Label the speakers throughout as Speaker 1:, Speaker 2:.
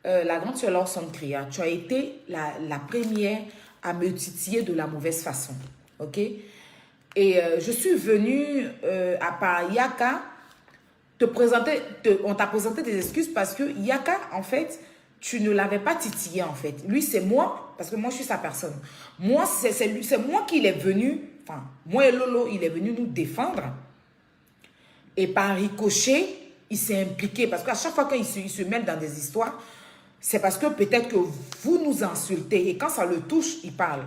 Speaker 1: la grande sœur Lawson Cria, tu as été la première à me titiller de la mauvaise façon. OK? Et je suis venue à part Yaka te présenter, on t'a présenté des excuses parce que Yaka, en fait, tu ne l'avais pas titillé, en fait. Lui, c'est moi, parce que moi, je suis sa personne. Moi, c'est moi qui est venu, enfin, moi et Lolo, il est venu nous défendre. Et par ricochet, il s'est impliqué. Parce qu'à chaque fois qu'il se mêle dans des histoires, c'est parce que peut-être que vous nous insultez. Et quand ça le touche, il parle.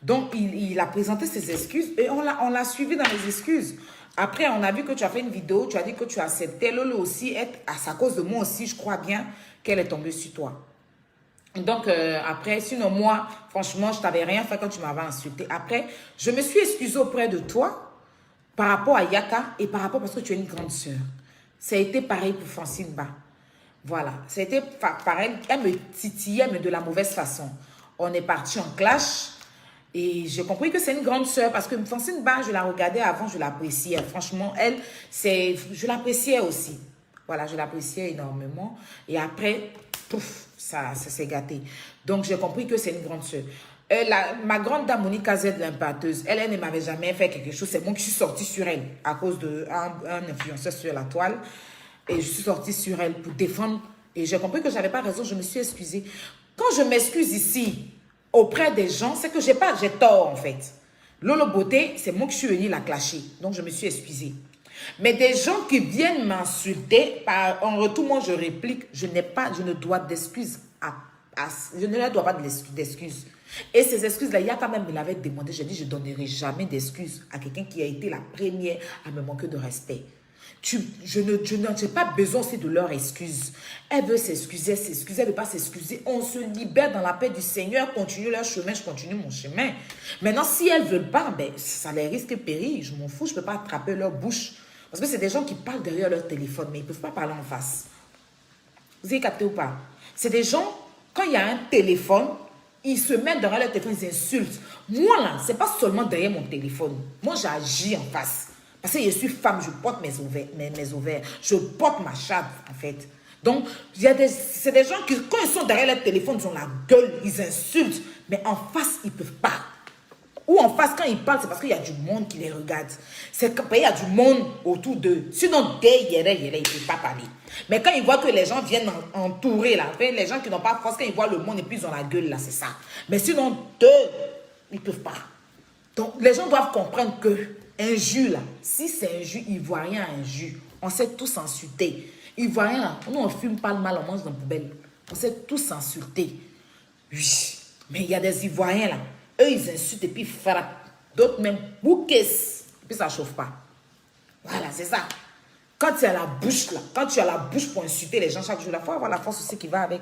Speaker 1: Donc, il a présenté ses excuses et on l'a suivi dans les excuses. Après, on a vu que tu as fait une vidéo, tu as dit que tu acceptais Lolo aussi, à sa cause de moi aussi, je crois bien qu'elle est tombée sur toi. Donc, après, sinon moi, franchement, je t'avais rien fait quand tu m'avais insulté. Après, je me suis excusée auprès de toi par rapport à Yaka et par rapport parce que tu es une grande sœur. Ça a été pareil pour Francine Ba. Voilà, ça a été pareil. Elle me titillait, mais de la mauvaise façon. On est parti en clash. Et j'ai compris que c'est une grande sœur parce que Francine Ba, je la regardais avant, je l'appréciais. Franchement, elle, je l'appréciais aussi. Voilà, je l'appréciais énormément. Et après, pouf, ça s'est gâté. Donc, j'ai compris que c'est une grande sœur. Ma grande dame Monica Z, l'impacteuse, elle ne m'avait jamais fait quelque chose. C'est moi qui suis sortie sur elle à cause d'un influenceur sur la toile. Et je suis sortie sur elle pour défendre. Et j'ai compris que je n'avais pas raison. Je me suis excusée. Quand je m'excuse ici, auprès des gens, c'est que j'ai tort en fait. Lolo Beauté, c'est moi qui suis venue la clasher. Donc je me suis excusée. Mais des gens qui viennent m'insulter, en retour, moi je réplique, je ne dois d'excuses je ne leur dois pas d'excuses. Et ces excuses-là, il y a quand même, me l'avait demandé, j'ai dit, je ne donnerai jamais d'excuses à quelqu'un qui a été la première à me manquer de respect. Je n'ai pas besoin aussi de leurs excuses. Elle veut s'excuser, elle ne veut pas s'excuser. On se libère dans la paix du Seigneur, continue leur chemin, je continue mon chemin. Maintenant, si elles ne veulent pas, ben, ça les risque péril. Je m'en fous, je ne peux pas attraper leur bouche. Parce que c'est des gens qui parlent derrière leur téléphone, mais ils ne peuvent pas parler en face. Vous avez capté ou pas? C'est des gens, quand il y a un téléphone, ils se mettent derrière leur téléphone, ils insultent. Moi, là, ce n'est pas seulement derrière mon téléphone. Moi, j'agis en face. Parce que je suis femme, je porte mes ovaires, je porte ma chatte, en fait. Donc, c'est des gens qui, quand ils sont derrière leur téléphone, ils ont la gueule, ils insultent. Mais en face, ils ne peuvent pas. Ou en face, quand ils parlent, c'est parce qu'il y a du monde qui les regarde. C'est qu'il y a du monde autour d'eux. Sinon, ils ne peuvent pas parler. Mais quand ils voient que les gens viennent entourer, là, les gens qui n'ont pas force, quand ils voient le monde et puis ils ont la gueule, là, c'est ça. Mais sinon, ils ne peuvent pas. Donc, les gens doivent comprendre que un jus, là, si c'est un jus ivoirien, un jus, on sait tous insulter. Ivoirien, là, nous, on ne fume pas le mal, on mange dans la poubelle. On sait tous insulter. Oui, mais il y a des Ivoiriens, là, eux, ils insultent et puis ils frappent. D'autres même, bouquets, et puis ça ne chauffe pas. Voilà, c'est ça. Quand tu as la bouche, là, quand tu as la bouche pour insulter les gens chaque jour, il faut avoir la force aussi qui va avec.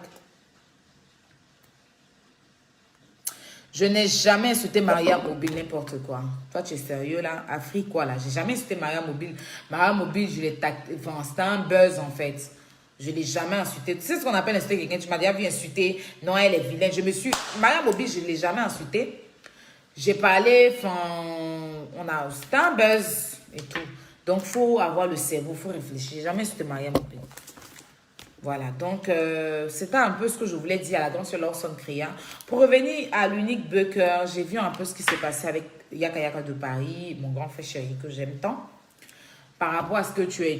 Speaker 1: Je n'ai jamais insulté Maria Mobile, n'importe quoi. Toi, tu es sérieux là? Afrique, quoi là? J'ai jamais insulté Maria Mobile. Maria Mobile, je l'ai tacté. Enfin, c'était un buzz en fait. Je ne l'ai jamais insulté. Tu sais ce qu'on appelle insulter quelqu'un? Tu m'as déjà vu insulter. Non, elle est vilaine. Maria Mobile, je ne l'ai jamais insulté. J'ai parlé, enfin, c'était un buzz et tout. Donc, il faut avoir le cerveau, il faut réfléchir. Je n'ai jamais insulté Maria Mobile. Voilà, donc c'était un peu ce que je voulais dire à la grande sœur Lawson Cria. Pour revenir à l'unique Bucker, j'ai vu un peu ce qui s'est passé avec Yaka Yaka de Paris, mon grand frère chéri que j'aime tant. Par rapport à ce que tu es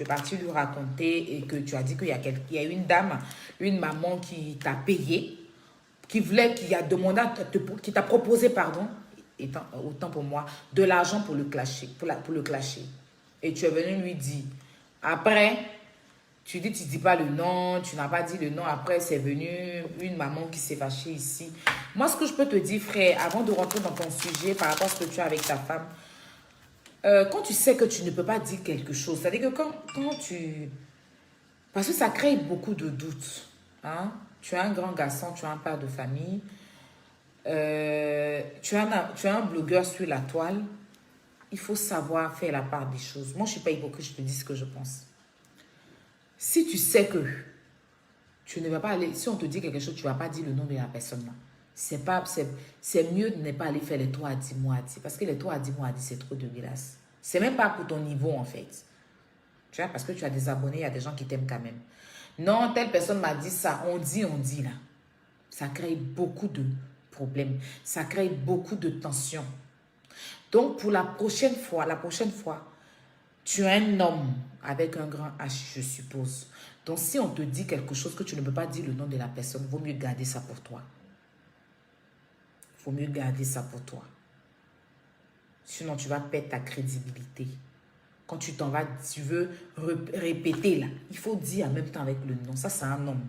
Speaker 1: parti lui raconter et que tu as dit qu'il y a une dame, une maman qui t'a payé, qui a demandé, qui t'a proposé, pardon, autant pour moi, de l'argent pour le clasher, pour le clasher. Et tu es venu lui dire, après... Tu dis pas le nom, tu n'as pas dit le nom. Après, c'est venu une maman qui s'est fâchée ici. Moi, ce que je peux te dire, frère, avant de rentrer dans ton sujet par rapport à ce que tu as avec ta femme, quand tu sais que tu ne peux pas dire quelque chose, c'est-à-dire que quand tu... Parce que ça crée beaucoup de doutes. Hein? Tu es un grand garçon, tu es un père de famille. Tu es un blogueur sur la toile. Il faut savoir faire la part des choses. Moi, je ne suis pas hypocrite, je te dis ce que je pense. Si tu sais que tu ne vas pas aller, si on te dit quelque chose, tu ne vas pas dire le nom de la personne là. C'est mieux de ne pas aller faire les 3 à 10 mois à 10. Parce que les 3 à 10 mois à 10, c'est trop dégueulasse. C'est même pas pour ton niveau en fait. Tu vois, parce que tu as des abonnés, il y a des gens qui t'aiment quand même. Non, telle personne m'a dit ça. On dit là. Ça crée beaucoup de problèmes. Ça crée beaucoup de tensions. Donc, pour la prochaine fois, tu es un homme avec un grand H, je suppose. Donc, si on te dit quelque chose que tu ne peux pas dire le nom de la personne, vaut mieux garder ça pour toi. Vaut mieux garder ça pour toi. Sinon, tu vas perdre ta crédibilité. Quand tu t'en vas, tu veux répéter là. Il faut dire en même temps avec le nom. Ça, c'est un homme.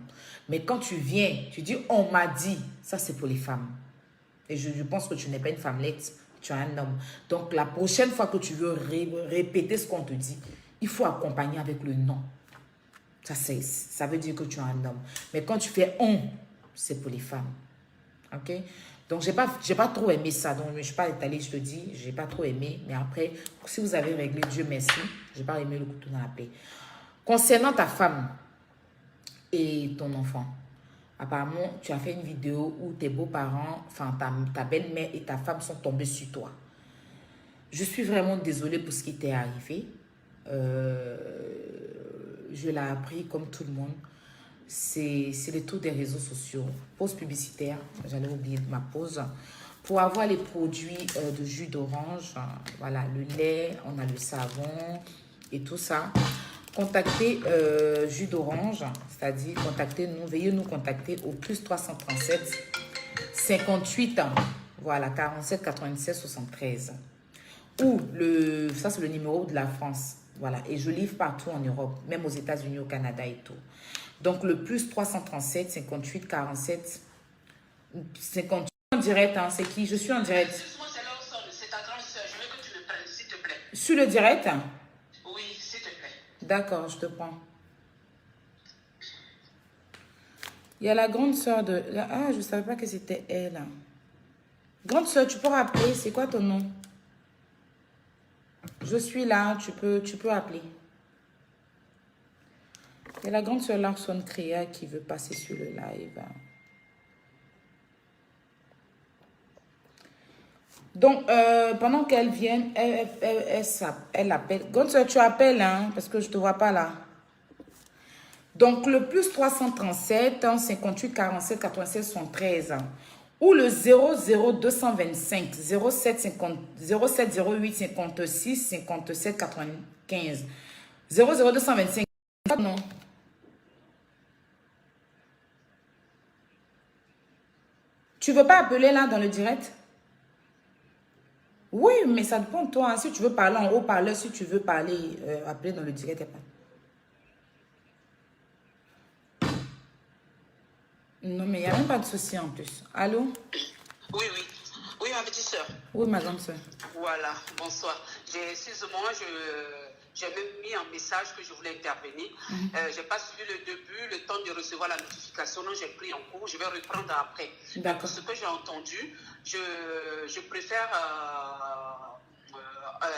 Speaker 1: Mais quand tu viens, tu dis « on m'a dit », ça, c'est pour les femmes. Et je pense que tu n'es pas une femmelette, tu es un homme. Donc, la prochaine fois que tu veux répéter ce qu'on te dit, il faut accompagner avec le nom. Ça veut dire que tu es un homme. Mais quand tu fais « on », c'est pour les femmes. OK? Donc, j'ai pas trop aimé ça. Donc, je ne suis pas étalée, je te dis. Je n'ai pas trop aimé. Mais après, si vous avez réglé, Dieu merci. Je n'ai pas aimé le couteau dans la plaie. Concernant ta femme et ton enfant, apparemment, tu as fait une vidéo où tes beaux-parents, enfin, ta belle-mère et ta femme sont tombés sur toi. Je suis vraiment désolée pour ce qui t'est arrivé. Je l'ai appris comme tout le monde. C'est le tour des réseaux sociaux. Pause publicitaire, j'allais oublier ma pause. Pour avoir les produits de jus d'orange, voilà, le lait, on a le savon et tout ça. Contactez jus d'orange, c'est-à-dire contactez-nous, veuillez nous contacter au plus 337 58 voilà, 47 96 73. Ou ça c'est le numéro de la France. Voilà, et je livre partout en Europe, même aux États-Unis, au Canada et tout. Donc, le plus 337, 58, 47, 58 en direct, hein, c'est qui? Je suis en direct.
Speaker 2: Excuse-moi, c'est ta grande soeur. Je veux que tu le prennes, s'il te plaît.
Speaker 1: Sur le direct?
Speaker 2: Oui, s'il te plaît.
Speaker 1: D'accord, je te prends. Il y a la grande soeur de... Ah, je ne savais pas que c'était elle. Grande soeur, tu peux rappeler, c'est quoi ton nom? Je suis là, tu peux appeler. Il y a la grande soeur Larson Créa qui veut passer sur le live. Donc, pendant qu'elle vient, elle appelle. Grande soeur, tu appelles, hein, parce que je ne te vois pas là. Donc, le plus 337, 58, 47, 96, 73. Ou le 00225 07 08 56 57 95. 00225. Non. Tu veux pas appeler là dans le direct? Oui, mais ça dépend de toi. Si tu veux parler en haut-parleur, si tu veux parler, appeler dans le direct, il n'y a pas. Non, mais il n'y a même pas de souci en plus. Allô?
Speaker 2: Oui, oui. Oui, ma petite soeur.
Speaker 1: Oui, ma grande soeur.
Speaker 2: Voilà, bonsoir. Excuse-moi, j'ai même mis un message que je voulais intervenir. Je n'ai pas suivi le début, le temps de recevoir la notification. Donc, j'ai pris en cours. Je vais reprendre après. D'accord. Ce que j'ai entendu, je préfère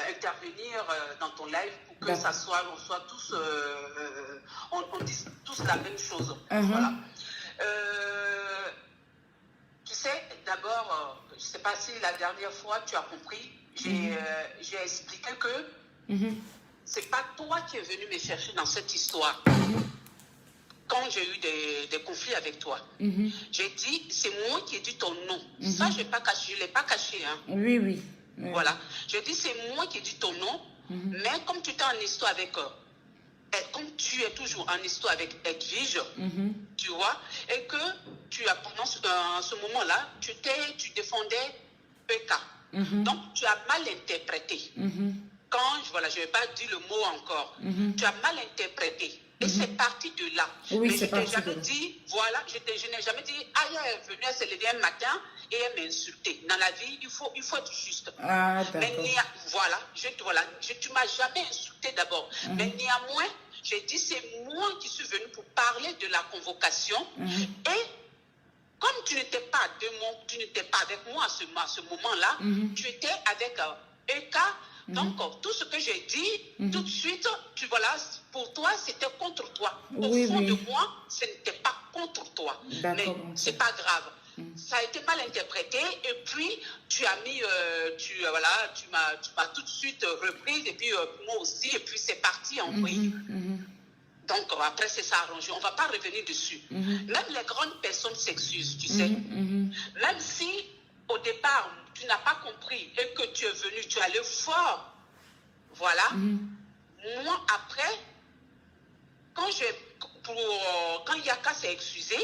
Speaker 2: intervenir dans ton live pour que ça soit, on soit tous, on dise tous la même chose. Voilà. Tu sais, d'abord, je ne sais pas si la dernière fois tu as compris, j'ai expliqué que c'est pas toi qui es venu me chercher dans cette histoire. Quand j'ai eu des conflits avec toi, j'ai dit, c'est moi qui ai dit ton nom. Ça, je ne l'ai pas caché. Hein.
Speaker 1: Oui, oui.
Speaker 2: Voilà. J'ai dit, c'est moi qui ai dit ton nom, mais comme tu étais en histoire avec comme tu es toujours en histoire avec Edwige, tu vois, et que tu as pendant ce moment-là, tu défendais PK. Donc, tu as mal interprété. Quand, voilà, je ne vais pas dire le mot encore, tu as mal interprété. Et c'est parti de là.
Speaker 1: Oui,
Speaker 2: mais je t'ai jamais dit, voilà, je n'ai jamais dit, ah, elle est venue, elle s'est levée un matin et elle m'a insulté. Dans la vie, il faut être juste.
Speaker 1: Ah,
Speaker 2: mais voilà, tu m'as jamais insulté d'abord. Mais néanmoins, j'ai dit, c'est moi qui suis venue pour parler de la convocation. Et comme tu n'étais pas avec moi à ce moment-là, tu étais avec EK. Donc, tout ce que j'ai dit, tout de suite, pour toi, c'était contre toi. Au fond de moi, ce n'était pas contre toi. Mais ce n'est pas grave. Ça a été mal interprété. Et puis, tu as mis, tu m'as tout de suite reprise. Et puis, moi aussi. Et puis, c'est parti en vrille. Donc, après, c'est ça arrangé. On ne va pas revenir dessus. Même les grandes personnes s'excusent, tu sais. Même si, au départ, tu n'as pas compris et que tu es venu, tu es allé fort. Voilà. Moi, après, quand Yaka s'est excusé,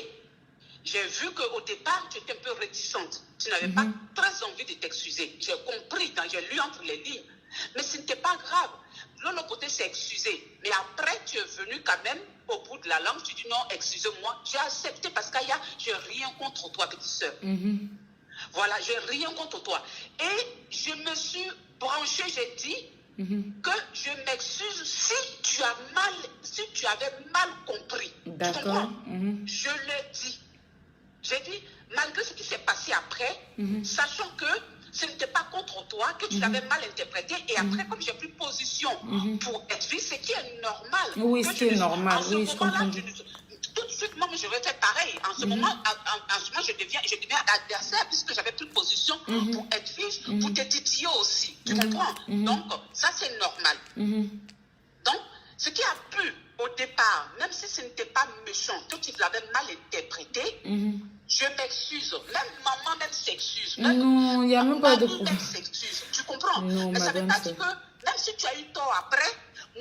Speaker 2: j'ai vu qu'au départ, tu étais un peu réticente. Tu n'avais pas très envie de t'excuser. J'ai compris, j'ai lu entre les lignes. Mais ce n'était pas grave. L'autre côté s'est excusé. Mais après, tu es venu quand même au bout de la langue. Tu dis non, excusez-moi. J'ai accepté parce qu'il y a, j'ai rien contre toi, petite soeur. Voilà, j'ai rien contre toi. Et je me suis branchée, j'ai dit que je m'excuse si tu avais mal compris.
Speaker 1: D'accord.
Speaker 2: Je l'ai dit. J'ai dit, malgré ce qui s'est passé après, sachant que ce n'était pas contre toi, que tu l'avais mal interprété, et après, comme j'ai pris position pour être vie, ce qui est normal.
Speaker 1: Oui, c'est normal. Oui, je comprends.
Speaker 2: Tout de suite, moi, j'aurais fait pareil. En ce moment, je deviens adversaire, puisque j'avais pris position pour être fille, pour te titiller aussi. Tu comprends? Donc, ça, c'est normal. Donc, ce qui a pu, au départ, même si ce n'était pas méchant, que tu l'avais mal interprété, je m'excuse. Même maman même s'excuse.
Speaker 1: Non, il n'y a même pas de problème.
Speaker 2: Même s'excuse. Tu comprends?
Speaker 1: Non,
Speaker 2: mais ça veut
Speaker 1: madame,
Speaker 2: pas dire que, même si tu as eu tort après,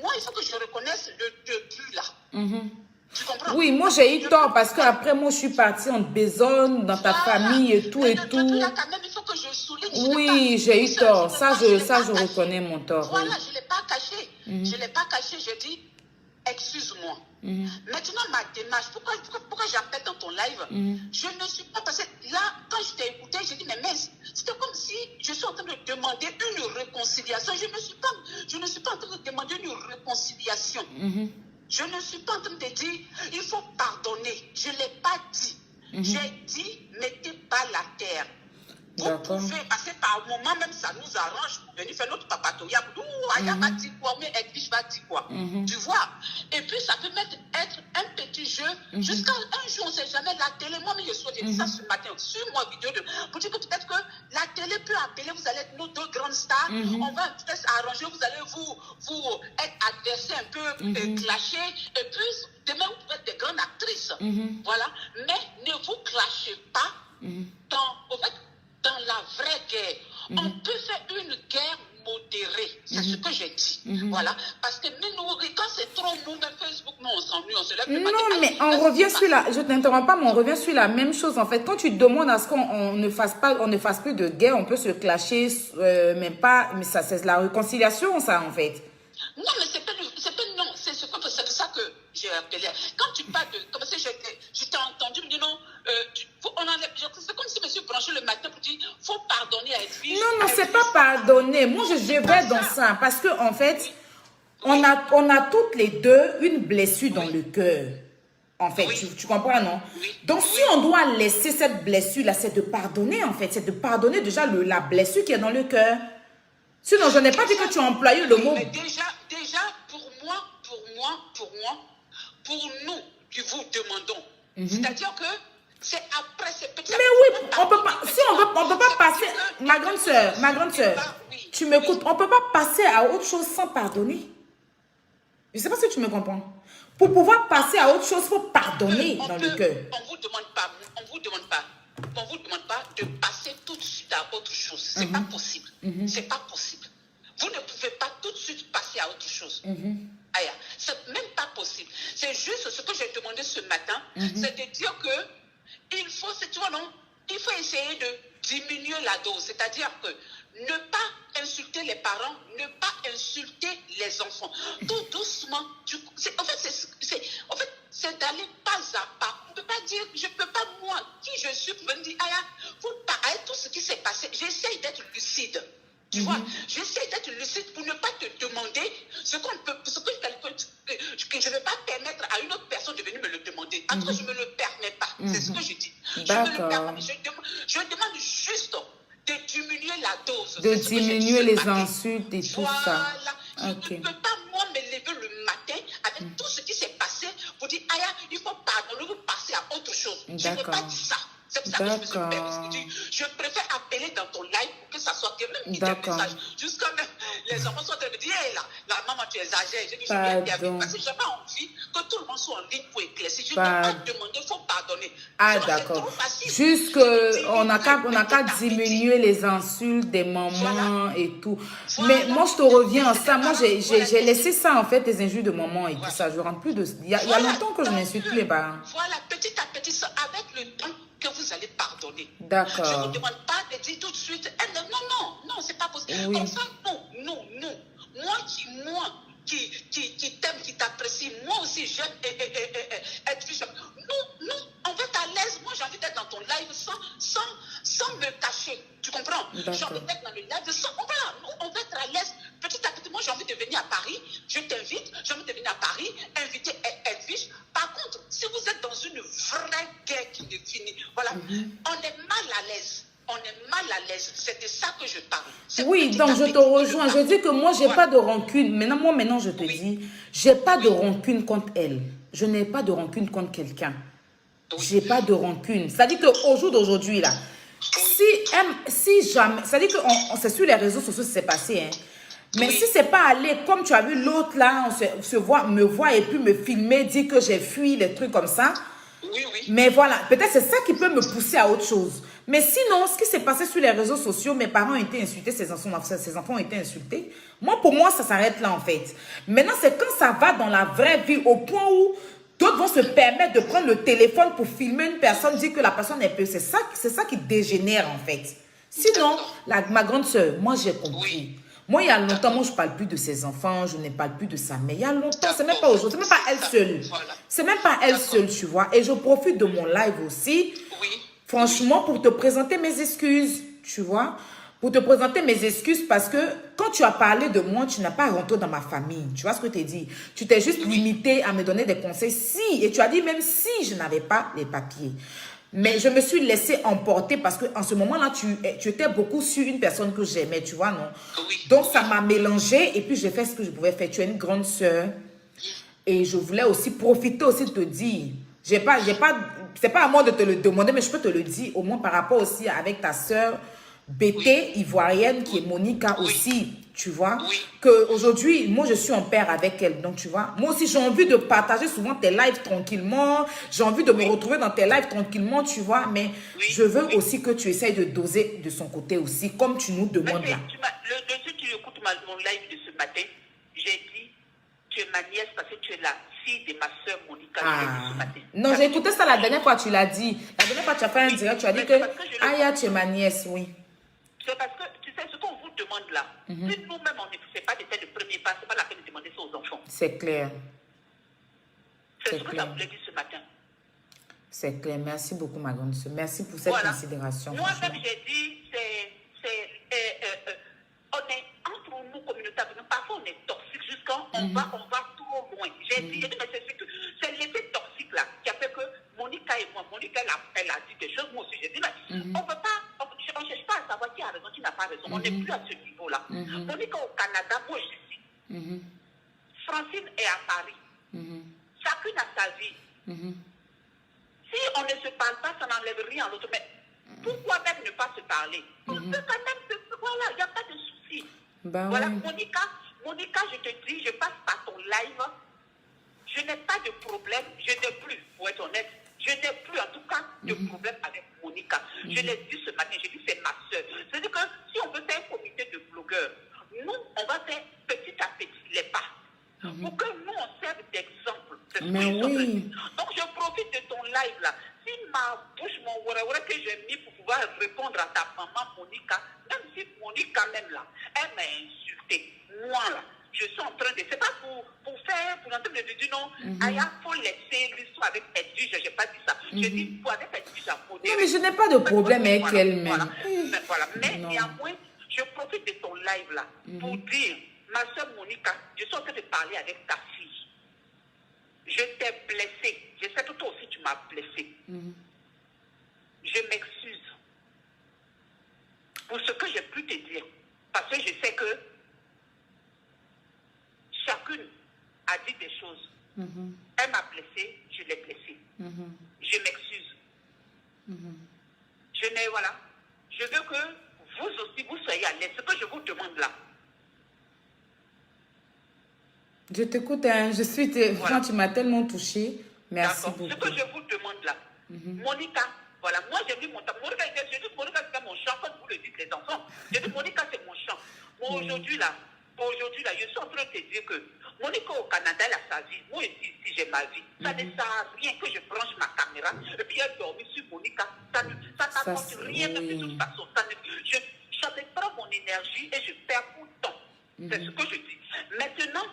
Speaker 2: moi, il faut que je reconnaisse le début là. Tu comprends?
Speaker 1: Oui, moi j'ai eu tort parce qu'après moi je suis partie en besogne dans ta famille et tout et tout.
Speaker 2: Là, quand même, il faut que je souligne.
Speaker 1: Oui, j'ai eu tort. Ça, je reconnais mon tort.
Speaker 2: Voilà, je ne l'ai pas caché. Je ne l'ai pas caché. Je dis, excuse-moi. Maintenant, ma démarche, pourquoi j'appelle dans ton live? Je ne suis pas, parce que là, quand je t'ai écouté, j'ai dit, mais c'était comme si je suis en train de demander une réconciliation. Je ne suis pas en train de demander une réconciliation. Je ne suis pas en train de dire, il faut pardonner. Je ne l'ai pas dit. J'ai dit, mettez pas la terre. Vous pouvez passer par moment, même ça nous arrange pour venir faire notre papatoya. Aya va dire quoi, mais Edwige va dire quoi. Tu vois? Et puis ça peut être un petit jeu. Jusqu'à un jour, on ne sait jamais, la télé. Moi, mais j'ai dit ça ce matin sur moi vidéo pour dire que peut-être que la télé peut appeler, vous allez être nos deux grandes stars. On va peut-être s'arranger, vous allez vous être adversaires un peu clashés. Et puis, demain, vous pouvez être des grandes actrices. Voilà. Mais ne vous clashez pas dans la vraie guerre. On peut faire une guerre modérée. C'est ce que j'ai dit. Voilà. Parce que quand c'est trop mou, même Facebook, nous, on s'ennuie, on se lève.
Speaker 1: Non, mais on revient sur la... Je ne t'interromps pas, mais on revient sur la même chose. En fait, quand tu demandes à ce qu'on ne fasse plus de guerre, on peut se clasher, même pas... Mais ça, c'est la réconciliation, ça, en fait.
Speaker 2: Non, mais c'est pas non. C'est pour ça que j'ai appelé. Quand tu parles de... Comme si je t'ai entendu me dire non... c'est comme si monsieur branché le matin pour dire faut pardonner à Edwige.
Speaker 1: Non, c'est pas pardonner. Moi, je vais dans ça. Parce que en fait, on a toutes les deux une blessure dans le cœur. En fait, tu comprends, non? Donc, si on doit laisser cette blessure-là, c'est de pardonner, en fait. C'est de pardonner déjà la blessure qui est dans le cœur. Sinon, je n'ai pas dit que tu as employé le mot.
Speaker 2: Mais déjà, pour nous, qui vous demandons. C'est-à-dire que c'est après ces petits...
Speaker 1: Mais oui, on peut pas, si on peut pas passer, ma grande soeur, tu m'écoutes, on peut pas passer à autre chose sans pardonner. Je sais pas si tu me comprends. Pour pouvoir passer à autre chose, il faut pardonner dans le cœur.
Speaker 2: On vous demande pas de passer tout de suite à autre chose. C'est pas possible. C'est pas possible. Vous ne pouvez pas tout de suite passer à autre chose. C'est même pas possible. C'est juste ce que j'ai demandé ce matin, c'est de dire que il faut essayer de diminuer la dose. C'est-à-dire que ne pas insulter les parents, ne pas insulter les enfants. Tout doucement. En fait, c'est d'aller pas à pas. On ne peut pas dire, je ne peux pas, moi, qui je suis, pour me dire, avec tout ce qui s'est passé, j'essaye d'être lucide. Tu vois, j'essaie d'être lucide pour ne pas te demander ce que je ne vais pas permettre à une autre personne de venir me le demander. En tout cas, je ne me le permets pas. C'est ce que je dis. Je demande juste de diminuer la dose.
Speaker 1: De diminuer les insultes et tout ça.
Speaker 2: Je ne peux pas, moi, me lever le matin avec tout ce qui s'est passé pour dire, il faut pardonner, vous passer à autre chose. Je n'ai pas dit ça. C'est pour ça que je me suis permis. Je préfère appeler dans ton live pour que ça soit quand même mis des messages. Jusqu'à même, Les enfants sont en train de me dire, hé, la maman, tu exagères. Je dis, je viens
Speaker 1: Pardon.
Speaker 2: parce que je n'ai pas envie que tout le monde soit en ligne pour éclaircir. Je n'ai
Speaker 1: Pardon.
Speaker 2: pas demandé, il faut pardonner.
Speaker 1: Ah,
Speaker 2: C'est
Speaker 1: d'accord.
Speaker 2: trop facile.
Speaker 1: Juste qu'on n'a qu'à diminuer les insultes des mamans
Speaker 2: Voilà.
Speaker 1: et tout.
Speaker 2: Voilà.
Speaker 1: Mais moi, je te reviens à
Speaker 2: C'est
Speaker 1: ça. Moi,
Speaker 2: des parents,
Speaker 1: j'ai laissé ça, en fait, les injures de maman et tout
Speaker 2: Voilà.
Speaker 1: ça. Je rentre plus de... Il y a
Speaker 2: Voilà.
Speaker 1: longtemps que je
Speaker 2: Donc,
Speaker 1: n'insulte plus les parents.
Speaker 2: Voilà, petit à petit, c'est avec le temps que vous allez pardonner. Je ne
Speaker 1: D'accord.
Speaker 2: vous demande pas de dire tout de suite, non, non, c'est pas possible.
Speaker 1: Oui.
Speaker 2: Comme ça, non. Moi qui t'aime, qui t'apprécie, moi aussi j'aime être fiche. Non, on va être à l'aise. Moi j'ai envie d'être dans ton live sans me cacher. Tu comprends? J'ai envie d'être dans le live sans. Voilà, on va être à l'aise. Petit à petit, moi j'ai envie de venir à Paris. Je t'invite, j'ai envie de venir à Paris, inviter Edwige. Par contre, si vous êtes dans une vraie guerre qui ne finit, voilà, on est mal à l'aise. On est mal à l'aise. C'est de ça que je parle.
Speaker 1: Oui, donc je te rejoins. Je dis que moi, j'ai pas de rancune. Maintenant, je te dis, j'ai pas de rancune contre elle. Je n'ai pas de rancune contre quelqu'un. J'ai pas de rancune. C'est-à-dire qu'au jour d'aujourd'hui, là, si jamais, c'est-à-dire que c'est sur les réseaux sociaux que c'est passé, hein. Mais si c'est pas allé, comme tu as vu l'autre là, me voit et puis me filmer, dire que j'ai fui, les trucs comme ça.
Speaker 2: Oui.
Speaker 1: Mais voilà, peut-être c'est ça qui peut me pousser à autre chose. Mais sinon, ce qui s'est passé sur les réseaux sociaux, mes parents ont été insultés, ses enfants ont été insultés. Pour moi, ça s'arrête là en fait. Maintenant, c'est quand ça va dans la vraie vie, au point où d'autres vont se permettre de prendre le téléphone pour filmer une personne, dire que la personne est peu. C'est ça qui dégénère en fait. Sinon, ma grande soeur, moi j'ai compris.
Speaker 2: Oui.
Speaker 1: Moi, il y a longtemps, moi, je ne parle plus de ses enfants, je ne parle plus de sa mère. Il y a longtemps, c'est même pas aujourd'hui, c'est même pas elle seule. C'est même pas elle seule, tu vois. Et je profite de mon live aussi, franchement, pour te présenter mes excuses, tu vois. Pour te présenter mes excuses parce que quand tu as parlé de moi, tu n'as pas rentré dans ma famille. Tu vois ce que je t'ai dit? Tu t'es juste limité à me donner des conseils si, et tu as dit même si je n'avais pas les papiers. Mais je me suis laissée emporter parce qu'en ce moment-là, tu étais beaucoup sur une personne que j'aimais, tu vois, non? Donc, ça m'a mélangé et puis j'ai fait ce que je pouvais faire. Tu es une grande sœur et je voulais aussi profiter aussi de te dire. C'est pas à moi de te le demander, mais je peux te le dire au moins par rapport aussi avec ta sœur BT ivoirienne qui est Monica aussi. Tu vois, qu'aujourd'hui, moi, je suis en paire avec elle. Donc, tu vois, moi aussi, j'ai envie de partager souvent tes lives tranquillement. J'ai envie de me retrouver dans tes lives tranquillement, tu vois. Mais je veux aussi que tu essayes de doser de son côté aussi, comme tu nous demandes là.
Speaker 2: Si tu écoutes mon live de ce matin, j'ai dit, tu es ma nièce parce que tu es la fille de ma soeur Monica. Ce matin.
Speaker 1: Non, j'ai écouté ça la dernière fois, tu l'as dit. La dernière fois, tu as fait un direct, tu as dit que Aya, tu es ma nièce, oui.
Speaker 2: C'est parce que, tu sais, ce qu'on vous demande là, si nous-mêmes, on ne fait pas de tel premier pas, ce n'est pas la peine de demander ça aux enfants.
Speaker 1: C'est clair.
Speaker 2: C'est ce que ça voulait dire ce matin.
Speaker 1: C'est clair. Merci beaucoup, ma grande soeur. Merci pour cette considération.
Speaker 2: Moi-même, j'ai dit, on est entre nous, communautaires, parfois on est toxique jusqu'à on va trop loin. J'ai dit, mais c'est l'effet toxique là qui a fait que Monica et moi, Monica, elle a dit des choses, moi aussi j'ai dit, mais on ne peut pas. On ne cherche pas à savoir qui a raison, qui n'a pas raison. On n'est plus à ce niveau-là. Monica au Canada, moi je suis. Francine est à Paris. Chacune a sa vie. Si on ne se parle pas, ça n'enlève rien à l'autre. Mais pourquoi même ne pas se parler? On peut quand même voilà, il n'y a pas de souci. Voilà, Monica, je te dis, je passe par ton live. Je n'ai pas de problème. Je n'ai plus, pour être honnête, je n'ai plus en tout cas de problème avec Monica. Je l'ai dit ce matin, j'ai dit c'est ma soeur. C'est-à-dire que si on veut faire un comité de blogueurs, nous, on va faire petit à petit les pas. Pour que nous, on serve d'exemple. Donc, je profite de ton live là. Si ma bouche, mon ouara que j'ai mis pour pouvoir répondre à ta maman Monica, même si Monica même là, elle m'a insulté. Moi là, je suis en train de... C'est pas pour entendre de dire non, il faut laisser l'histoire avec Edwige, je n'ai pas dit ça. Je dis, pour avec Edwige à modérer.
Speaker 1: Non, mais je n'ai pas de problème avec elle-même.
Speaker 2: Mais néanmoins, je profite de ton live là pour dire, ma soeur Monica, je suis en train de parler avec ta fille. Je t'ai blessée. Je sais que toi aussi tu m'as blessée. Je m'excuse pour ce que j'ai pu te dire. Parce que je sais que chacune a dit des choses. Elle m'a blessée, je l'ai blessée. Je m'excuse. Je veux que vous aussi, vous soyez à l'aise. Ce que je vous demande là,
Speaker 1: Je t'écoute, hein.
Speaker 2: Voilà.
Speaker 1: Tu m'as tellement touchée. Merci
Speaker 2: D'accord.
Speaker 1: beaucoup.
Speaker 2: Ce que je vous demande là, Monica, voilà, moi j'ai dit Monica c'est mon champ, comme vous le dites les enfants. J'ai dit Monica c'est mon champ. Moi aujourd'hui là, je suis en train de te dire que Monica au Canada elle a sa vie, moi ici j'ai ma vie. Ça ne sert à rien que je branche ma caméra et puis elle dormit sur Monica. Ça n'apporte rien de toute façon. Je ne prends mon énergie et je perds mon temps. C'est ce que je dis. Maintenant,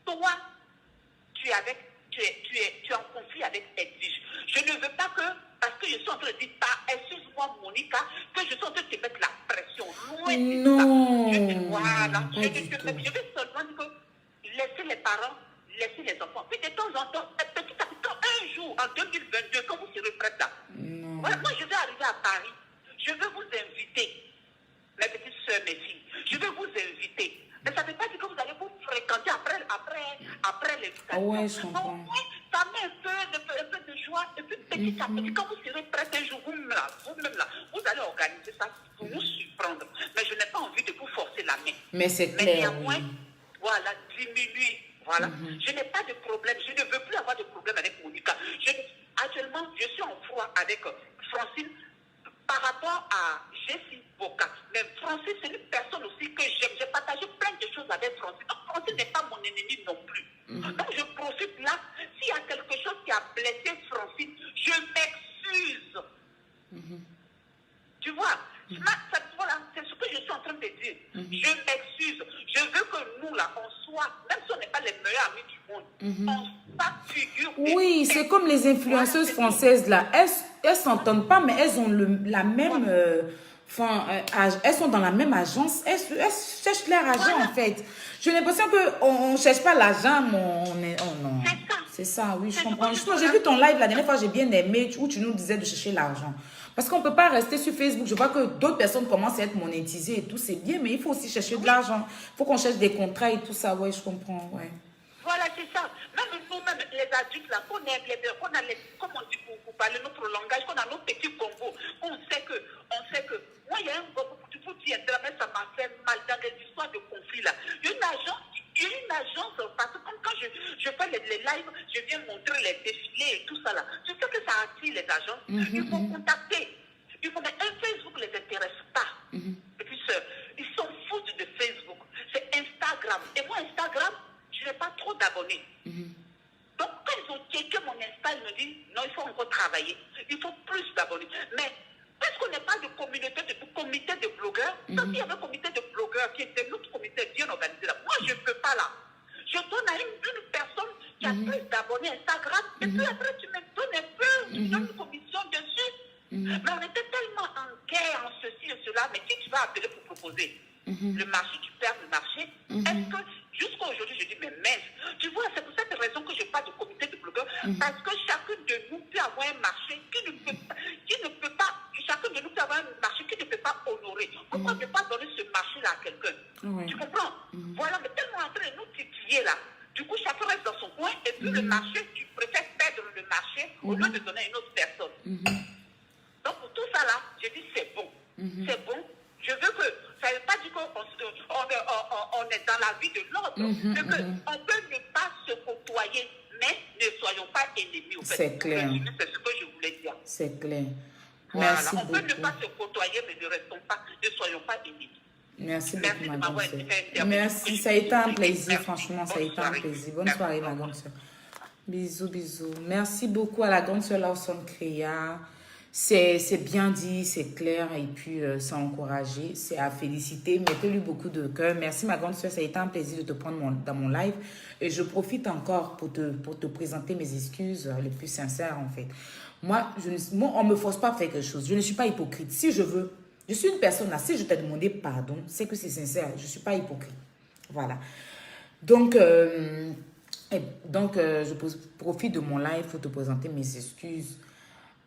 Speaker 2: toi, tu es en conflit avec Edwige. Je ne veux pas que, parce que je suis en train de dire, excuse-moi Monica, que je suis en train de te mettre la pression. Loin de ça. Voilà. Je vais seulement dire que laisser les parents, laisser les enfants. Puis de temps en temps, petit à petit, un jour, en 2022, quand vous serez prête là, voilà, moi je vais arriver à Paris. Je vais vous inviter, mes petites soeurs, mes filles. Je vais vous inviter. Mais ça ne veut pas dire que vous allez vous fréquenter après les
Speaker 1: Ah ouais, je comprends.
Speaker 2: Ça met un peu de joie. Et puis petit à petit, quand vous serez prêts un jour, vous-même là, vous allez organiser ça pour nous surprendre. Mais je n'ai pas envie de vous forcer la main.
Speaker 1: Mais c'est clair.
Speaker 2: Mais néanmoins, voilà, diminuer. Voilà. Je n'ai pas de problème. Je ne veux plus avoir de problème avec Monica. Actuellement, je suis en froid avec Francine par rapport à Jessie Boca. Mais Francine, c'est une personne aussi que j'aime. J'ai partagé plein de choses avec Francine. Donc, Francine n'est pas mon ennemi non plus. Donc, je profite là. S'il y a quelque chose qui a blessé Francine, je m'excuse. Tu vois, voilà, c'est ce que je suis en train de dire. Je m'excuse. Je veux que nous, là, on soit, même si on n'est pas les meilleurs amis du monde, on soit figure.
Speaker 1: Oui, c'est comme les influenceuses françaises, là. Elles s'entendent pas, mais elles ont la même... elles sont dans la même agence. Elles cherchent leur argent, en fait. J'ai l'impression qu'on ne cherche pas l'argent, mais non. C'est ça, oui, je comprends. Justement, j'ai vu ton live la dernière fois, j'ai bien aimé, où tu nous disais de chercher l'argent. Parce qu'on ne peut pas rester sur Facebook. Je vois que d'autres personnes commencent à être monétisées et tout, c'est bien, mais il faut aussi chercher de l'argent. Il faut qu'on cherche des contrats et tout ça, ouais, je comprends, ouais.
Speaker 2: Voilà, c'est ça. Même nous-mêmes, les adultes, là, qu'on a comme on dit pour parler notre langage, qu'on a nos petits combos, on sait que, moi, il y a un combo, pour dire, mais ça m'a fait mal dans les histoires de conflit, là. Il y a une agence, parce que comme quand je fais les lives, je viens montrer les défilés et tout ça, là. Je sais que ça attire les agences. Il faut contacter. Mais un Facebook ne les intéresse pas. Et puis, ils s'en foutent de Facebook. C'est Instagram. Et moi, Instagram, je n'ai pas trop d'abonnés. Donc, quand ils ont checké mon Insta, ils me disent, non, il faut encore travailler. Il faut plus d'abonnés. Mais, est-ce qu'on n'est pas de comité de blogueurs? Quand il y avait un comité de blogueurs qui était notre comité bien organisé là, moi, je ne peux pas là. Je donne à une personne qui a plus d'abonnés Instagram, et puis après, tu me donnes un peu, tu donnes une commission dessus. Mais on était tellement en guerre, en ceci et cela, mais qui tu vas appeler pour proposer? Le marché, tu perds le marché. Est-ce que, jusqu'à aujourd'hui, je dis, mais mince, tu vois, c'est pour cette raison que je parle de comité de blogueurs, parce que chacun de nous peut avoir un marché qui ne peut pas, chacun de nous peut avoir un marché qui ne peut pas honorer. Pourquoi ne pas donner ce marché-là à quelqu'un? Tu comprends? Voilà, mais tellement en train de nous titiller là. Du coup, chacun reste dans son coin, et puis le marché, tu préfères perdre le marché au lieu de donner à une autre personne. Donc, pour tout ça là, je dis, c'est bon. C'est bon. Je veux que, ça ne veut pas dire qu'on est dans la vie de l'autre. C'est qu'on peut ne pas se côtoyer, mais ne soyons pas ennemis.
Speaker 1: C'est clair.
Speaker 2: C'est ce que je voulais dire.
Speaker 1: C'est clair.
Speaker 2: Voilà.
Speaker 1: Merci
Speaker 2: on
Speaker 1: beaucoup.
Speaker 2: peut ne pas se côtoyer, mais ne soyons pas ennemis.
Speaker 1: Merci beaucoup, ma grande sœur.
Speaker 2: Merci,
Speaker 1: merci, ça a été un plaisir,
Speaker 2: Merci.
Speaker 1: franchement, ça a
Speaker 2: Bonne
Speaker 1: été un
Speaker 2: soirée.
Speaker 1: plaisir. Bonne
Speaker 2: Merci.
Speaker 1: soirée, ma grande sœur. Bisous, bisous. Merci beaucoup à la grande sœur Lawson Créa. C'est bien dit, c'est clair et puis c'est encouragé, c'est à féliciter. Mettez-lui beaucoup de cœur. Merci, ma grande sœur, ça a été un plaisir de te prendre dans mon live. Et je profite encore pour te présenter mes excuses les plus sincères, en fait. Moi, on ne me force pas à faire quelque chose. Je ne suis pas hypocrite. Si je veux, je suis une personne là. Si je t'ai demandé pardon, c'est que c'est sincère. Je ne suis pas hypocrite. Voilà. Donc, je profite de mon live pour te présenter mes excuses.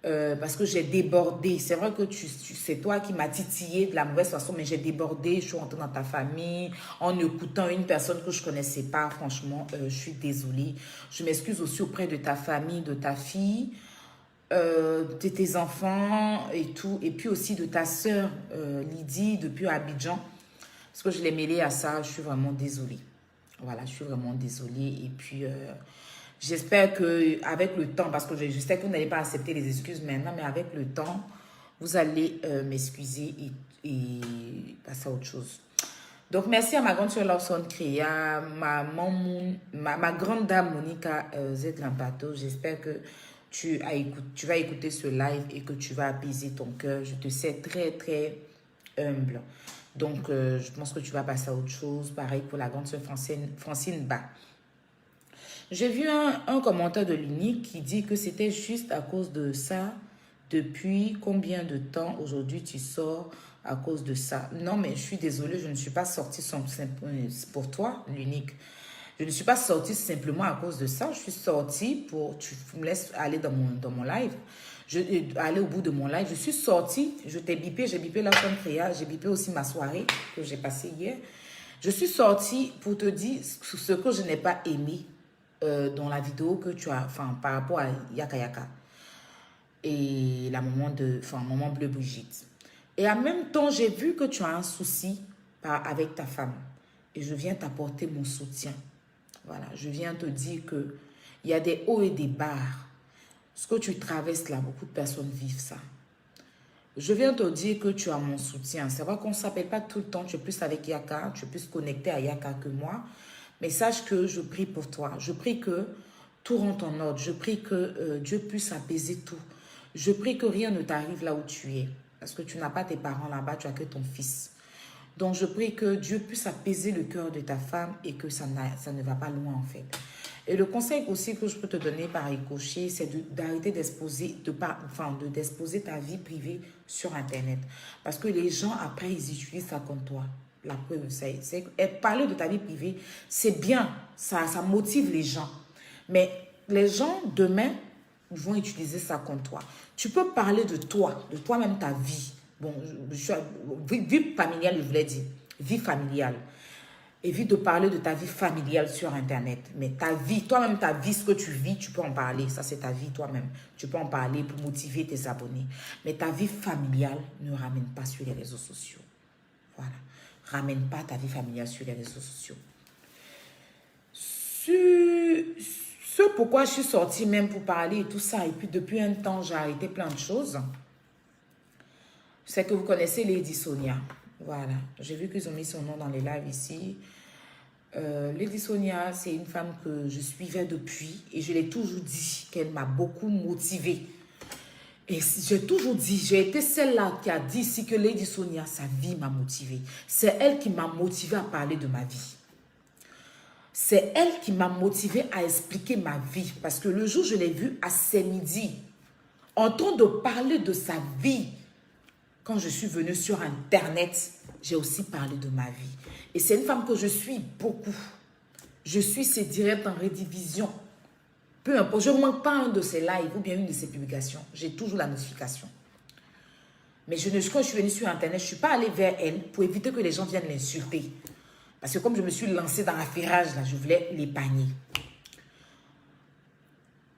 Speaker 1: Parce que j'ai débordé. C'est vrai que c'est toi qui m'as titillé de la mauvaise façon, mais j'ai débordé. Je suis rentrée dans ta famille en écoutant une personne que je ne connaissais pas. Franchement, je suis désolée. Je m'excuse aussi auprès de ta famille, de ta fille, de tes enfants et tout. Et puis aussi de ta soeur Lydie depuis Abidjan. Parce que je l'ai mêlée à ça. Je suis vraiment désolée. Voilà, je suis vraiment désolée. Et puis, j'espère qu'avec le temps, parce que je sais que vous n'allez pas accepter les excuses maintenant, mais avec le temps, vous allez m'excuser et passer à autre chose. Donc, merci à ma grande soeur Lawson Créa, ma grande dame Monica Z Lampato. J'espère que tu vas écouter ce live et que tu vas apaiser ton cœur. Je te sais très, très humble. Donc, je pense que tu vas passer à autre chose. Pareil pour la grande soeur Francine Ba. J'ai vu un commentaire de l'unique qui dit que c'était juste à cause de ça. Depuis combien de temps aujourd'hui tu sors à cause de ça? Non, mais je suis désolée, je ne suis pas sortie pour toi, l'unique. Je ne suis pas sortie simplement à cause de ça. Je suis sortie pour... Tu me laisses aller dans mon live. Aller au bout de mon live. Je suis sortie, je t'ai bipé, j'ai bipé la femme créa, j'ai bipé aussi ma soirée que j'ai passée hier. Je suis sortie pour te dire ce que je n'ai pas aimé dans la vidéo que tu as... Enfin, par rapport à Yaka Yaka. Et la maman Bleu Brigitte. Et en même temps, j'ai vu que tu as un souci avec ta femme. Et je viens t'apporter mon soutien. Voilà, je viens te dire que il y a des hauts et des bas. Ce que tu traverses là, beaucoup de personnes vivent ça. Je viens te dire que tu as mon soutien. C'est vrai qu'on ne s'appelle pas tout le temps. Tu es plus avec Yaka, tu es plus connecté à Yaka que moi. Mais sache que je prie pour toi. Je prie que tout rentre en ordre. Je prie que Dieu puisse apaiser tout. Je prie que rien ne t'arrive là où tu es. Parce que tu n'as pas tes parents là-bas, tu as que ton fils. Donc, je prie que Dieu puisse apaiser le cœur de ta femme et que ça ne va pas loin, en fait. Et le conseil aussi que je peux te donner par ricochet, c'est d'arrêter d'exposer ta vie privée sur Internet. Parce que les gens, après, ils utilisent ça contre toi. La preuve, c'est parler de ta vie privée, c'est bien, ça motive les gens. Mais les gens, demain, ils vont utiliser ça contre toi. Tu peux parler de toi-même, ta vie. Bon, vie familiale, je voulais dire. Vie familiale. Évite de parler de ta vie familiale sur Internet. Mais ta vie, toi-même, ta vie, ce que tu vis, tu peux en parler. Ça, c'est ta vie toi-même. Tu peux en parler pour motiver tes abonnés. Mais ta vie familiale, ne ramène pas sur les réseaux sociaux. Voilà. Ramène pas ta vie familiale sur les réseaux sociaux. Ce pourquoi je suis sortie même pour parler et tout ça, et puis depuis un temps, j'ai arrêté plein de choses. C'est que vous connaissez Lady Sonia. Voilà. J'ai vu qu'ils ont mis son nom dans les lives ici. Lady Sonia, c'est une femme que je suivais depuis et je l'ai toujours dit qu'elle m'a beaucoup motivée. Et j'ai toujours dit, j'ai été celle-là qui a dit ici que Lady Sonia, sa vie m'a motivée. C'est elle qui m'a motivée à parler de ma vie. C'est elle qui m'a motivée à expliquer ma vie. Parce que le jour où je l'ai vue à ses midi, en train de parler de sa vie, quand je suis venue sur Internet, j'ai aussi parlé de ma vie. Et c'est une femme que je suis beaucoup. Je suis ses directs en rediffusion. Peu importe, je ne manque pas un de ses lives ou bien une de ses publications. J'ai toujours la notification. Mais quand je suis venue sur Internet, je ne suis pas allée vers elle pour éviter que les gens viennent l'insulter. Parce que comme je me suis lancée dans l'affairage, là, je voulais l'épargner.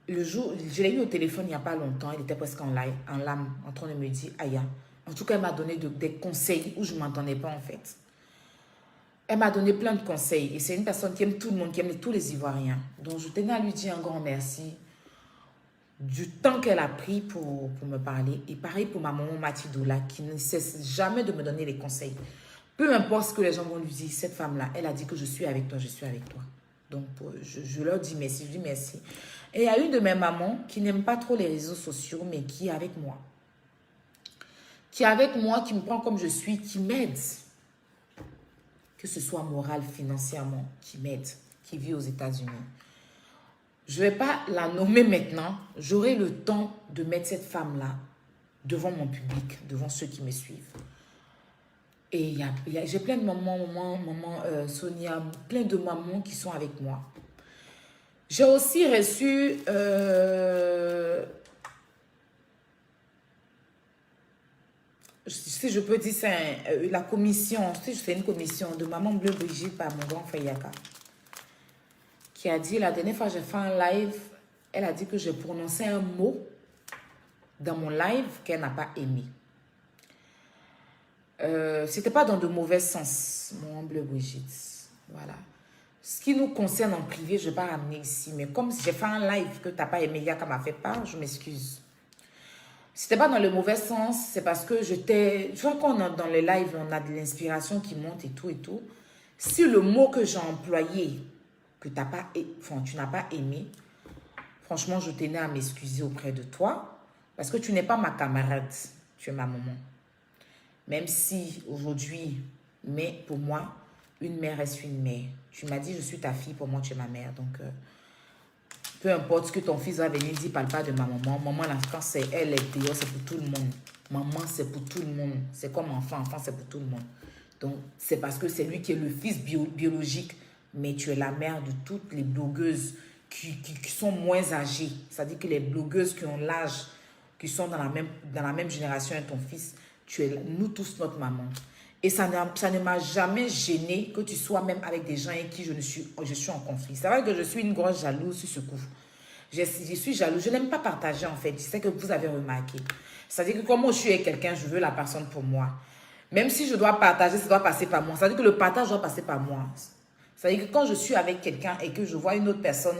Speaker 1: Le jour, je l'ai eu au téléphone il n'y a pas longtemps, elle était presque en live, en lame, en train de me dire, Aya. En tout cas, elle m'a donné des conseils où je ne m'entendais pas en fait. Elle m'a donné plein de conseils. Et c'est une personne qui aime tout le monde, qui aime tous les Ivoiriens. Donc, je tenais à lui dire un grand merci du temps qu'elle a pris pour me parler. Et pareil pour ma maman Matidoula, qui ne cesse jamais de me donner les conseils. Peu importe ce que les gens vont lui dire, cette femme-là, elle a dit que je suis avec toi, je suis avec toi. Donc, je leur dis merci, je dis merci. Et il y a une de mes mamans qui n'aime pas trop les réseaux sociaux, mais qui est avec moi. Qui est avec moi, qui me prend comme je suis, qui m'aide. Que ce soit moral, financièrement, qui m'aide, qui vit aux États-Unis. Je ne vais pas la nommer maintenant. J'aurai le temps de mettre cette femme-là devant mon public, devant ceux qui me suivent. Et j'ai plein de mamans, Sonia, plein de mamans qui sont avec moi. J'ai aussi reçu... si je peux dire, c'est la commission, si je fais une commission de Maman Bleu Brigitte par mon grand frère Yaka, qui a dit, la dernière fois que j'ai fait un live, elle a dit que j'ai prononcé un mot dans mon live qu'elle n'a pas aimé. C'était pas dans de mauvais sens, mon Bleu Brigitte. Voilà. ce qui nous concerne en privé, je ne vais pas ramener ici. Mais comme j'ai fait un live que tu n'as pas aimé, Yaka m'a fait part, je m'excuse. Si ce n'était pas dans le mauvais sens, c'est parce que j'étais... Tu vois, quand on est dans les lives, on a de l'inspiration qui monte et tout et tout. Si le mot que j'ai employé, que tu n'as pas aimé, franchement, je tenais à m'excuser auprès de toi. Parce que tu n'es pas ma camarade, tu es ma maman. Même si aujourd'hui, mais pour moi, une mère reste une mère. Tu m'as dit, je suis ta fille, pour moi, tu es ma mère. Donc, peu importe ce que ton fils va venir dire, parle pas de ma maman. Maman, là, quand c'est elle est dehors, c'est pour tout le monde. Maman, c'est pour tout le monde. C'est comme enfant, enfant, c'est pour tout le monde. Donc, c'est parce que c'est lui qui est le fils biologique, mais tu es la mère de toutes les blogueuses qui sont moins âgées. C'est-à-dire que les blogueuses qui ont l'âge, qui sont dans la même génération que ton fils, tu es nous tous notre maman. Et ça ne m'a jamais gêné que tu sois même avec des gens avec qui je suis en conflit. C'est vrai que je suis une grosse jalouse sur ce coup. Je suis jalouse. Je n'aime pas partager en fait. Je sais que vous avez remarqué. C'est-à-dire que quand moi je suis avec quelqu'un, je veux la personne pour moi. Même si je dois partager, ça doit passer par moi. C'est-à-dire que le partage doit passer par moi. C'est-à-dire que quand je suis avec quelqu'un et que je vois une autre personne,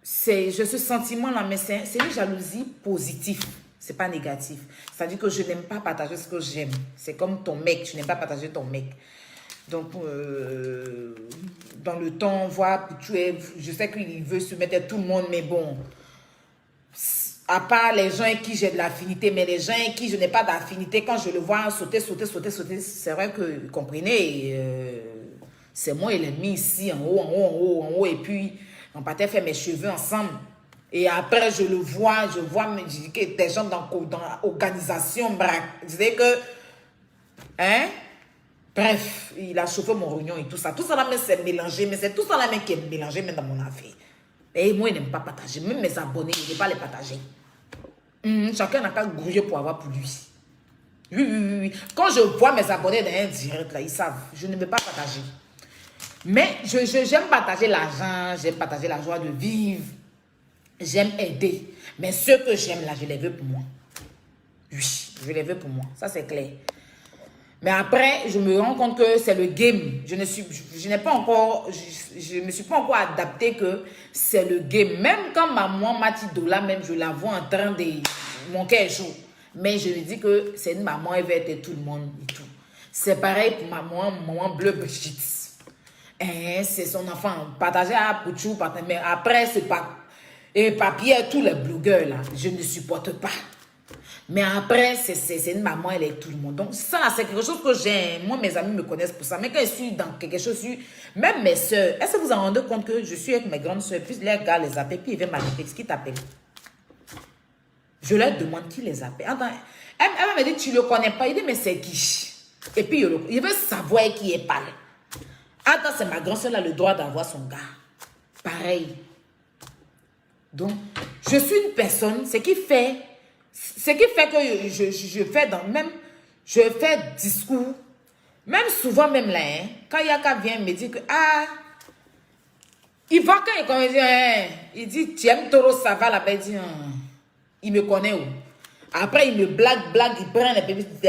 Speaker 1: j'ai ce sentiment-là, mais c'est une jalousie positive. C'est pas négatif. C'est-à-dire que je n'aime pas partager ce que j'aime. C'est comme ton mec, tu n'aimes pas partager ton mec. Donc, dans le temps, je sais qu'il veut se mettre à tout le monde, mais bon, à part les gens avec qui j'ai de l'affinité, mais les gens avec qui je n'ai pas d'affinité, quand je le vois sauter, c'est vrai que, vous comprenez, c'est moi et l'ennemi ici, en haut, et puis on partait faire mes cheveux ensemble. Et après, je vois des gens dans l'organisation, je disais que, hein, bref, il a chauffé mon réunion et tout ça. Tout ça là, c'est mélangé, mais c'est tout ça là même qui est mélangé même dans mon affaire. Et moi, il n'aime pas partager. Même mes abonnés, il ne veut pas les partager. Chacun n'a qu'à grouiller pour avoir pour lui. Oui. Quand je vois mes abonnés dans un direct, là, ils savent, je ne veux pas partager. Mais j'aime partager l'argent, j'aime partager la joie de vivre. J'aime aider. Mais ceux que j'aime là, je les veux pour moi. Oui, je les veux pour moi. Ça, c'est clair. Mais après, je me rends compte que c'est le game. Je ne me suis pas encore adapté que c'est le game. Même quand maman Matidola, même je la vois en train de... Mon cœur est chaud. Mais je lui dis que c'est une maman, elle va être tout le monde et tout. C'est pareil pour maman Bleu Brigitte. C'est son enfant. Partager à Pouchou, mais après, c'est pas... Et papier, tous les blogueurs là, je ne supporte pas. Mais après, c'est une maman, elle est tout le monde. Donc ça, c'est quelque chose que j'aime. Moi, mes amis me connaissent pour ça. Mais quand je suis dans quelque chose, même mes soeurs, est-ce que vous en rendez compte que je suis avec mes grandes soeurs, puis les gars les appellent, puis ils viennent m'arrêter. Qui t'appelle? Je leur demande qui les appelle. Attends, elle me dit, tu ne le connais pas. Il dit, mais c'est qui? Et puis, il veut savoir qui est parlé. Attends, c'est ma grande soeur, elle a le droit d'avoir son gars. Pareil. Donc, je suis une personne, ce qui fait que je fais je fais discours, même souvent, même là, hein, quand Yaka vient me dire que, il va quand il commence, il dit, tu aimes Toro, ça va là-bas, il dit, il me connaît où? Après, il me blague, il prend les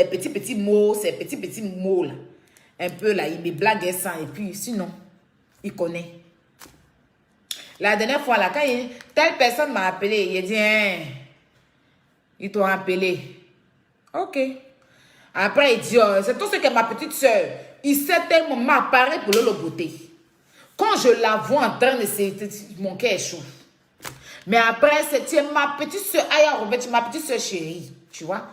Speaker 1: petits mots, ces petits mots là, un peu là, il me blague ça, et puis sinon, il connaît. La dernière fois, là, quand telle personne m'a appelé, il a dit, ils t'ont appelé. Ok. Après, il dit, c'est tout ce que ma petite soeur, il sait tellement m'apparaître pour le beauté. Quand je la vois en train de mon cœur est chaud. Mais après, c'est ma petite soeur, ma petite soeur chérie. Tu vois,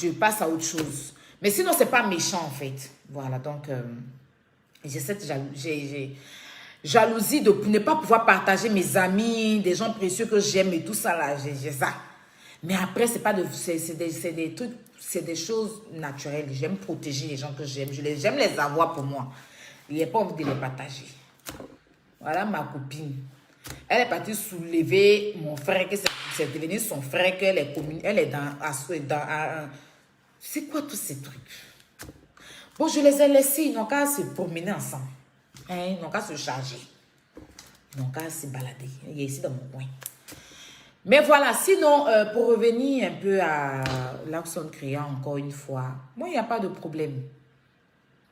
Speaker 1: je passe à autre chose. Mais sinon, c'est pas méchant, en fait. Voilà, donc, j'ai cette jalousie de ne pas pouvoir partager mes amis, des gens précieux que j'aime et tout ça là, j'ai ça. Mais après, c'est des trucs, c'est des choses naturelles. J'aime protéger les gens que j'aime. J'aime les avoir pour moi. Il n'y a pas envie de les partager. Voilà ma copine. Elle est partie soulever mon frère, que c'est devenu son frère, qu'elle est commune. Elle est dans c'est quoi tous ces trucs? Bon, je les ai laissés, ils n'ont qu'à se promener ensemble. Ils n'ont qu'à se charger. Ils n'ont qu'à se balader. Il est ici dans mon coin. Mais voilà, sinon, pour revenir un peu à l'action créant encore une fois, moi, il n'y a pas de problème.